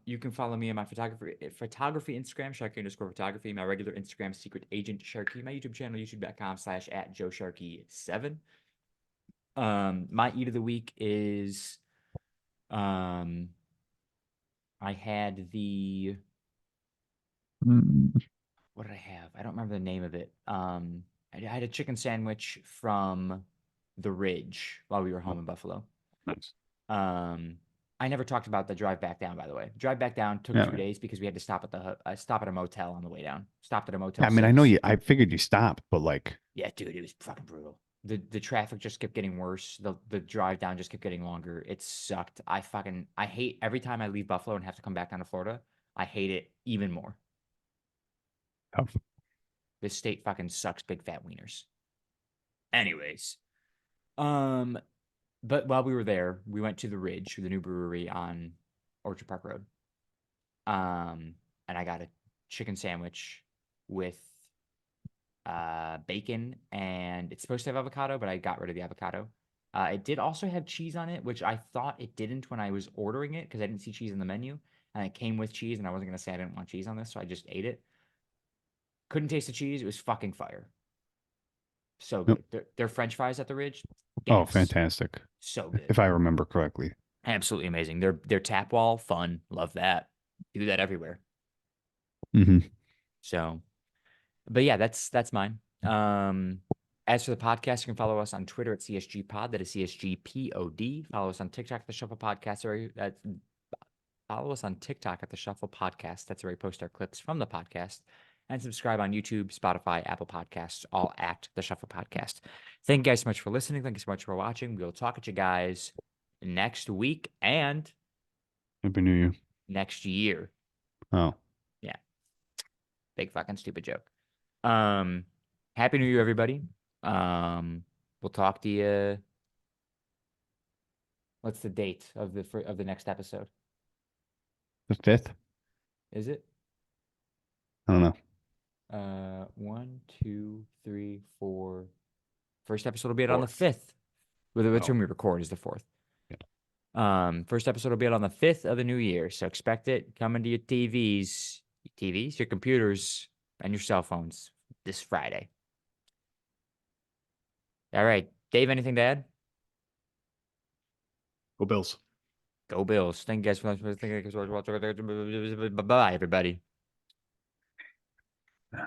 You can follow me on my photography Instagram, Sharky_photography, my regular Instagram, Secret Agent Sharky, my YouTube channel, youtube.com/@JoeSharky7. My eat of the week is I had the what did I have? I don't remember the name of it. I had a chicken sandwich from the Ridge while we were home in Buffalo. Nice. I never talked about the drive back down, by the way. Drive back down took Yeah, 2 man. days because we had to stop at a motel on the way down. Stopped at a Motel I mean, I know 6. you. I figured you stopped, but like, Yeah, dude, it was fucking brutal. The traffic just kept getting worse. The drive down just kept getting longer. It sucked. I hate every time I leave Buffalo and have to come back down to Florida. I hate it even more. tough. This state fucking sucks big fat wieners. Anyways, but while we were there, we went to the Ridge, the new brewery on Orchard Park Road. And I got a chicken sandwich with bacon, and it's supposed to have avocado, but I got rid of the avocado. It did also have cheese on it, which I thought it didn't when I was ordering it because I didn't see cheese in the menu, and it came with cheese, and I wasn't gonna say I didn't want cheese on this, so I just ate it. Couldn't taste the cheese. It was fucking fire. So Yep. good. Their French fries at the Ridge, Oh, gas. fantastic. So good. If I remember correctly. Absolutely amazing. Their tap wall, fun. Love that. Do that everywhere. Mm-hmm. So, but yeah, that's mine. As for the podcast, you can follow us on Twitter at CSG Pod. That is CSGPOD. Follow us on TikTok at the Shuffle Podcast. Follow us on TikTok at the Shuffle Podcast. That's where we post our clips from the podcast. And subscribe on YouTube, Spotify, Apple Podcasts, all at the Shuffle Podcast. Thank you guys so much for listening. Thank you so much for watching. We'll talk at you guys next week and Happy New Year. next year. Oh. Yeah. Big fucking stupid joke. Happy New Year, everybody. We'll talk to you. What's the date of the next episode? The 5th? Is it? I don't know. 1, 2, 3, 4. First episode will be out on the 5th. That's when we record is the 4th. First episode will be out on the 5th of the new year. So expect it coming to your TVs, your computers, and your cell phones this Friday. All right. Dave, anything to add? Go Bills. Go Bills. Thank you guys for watching. Bye-bye, everybody. I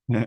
don't know.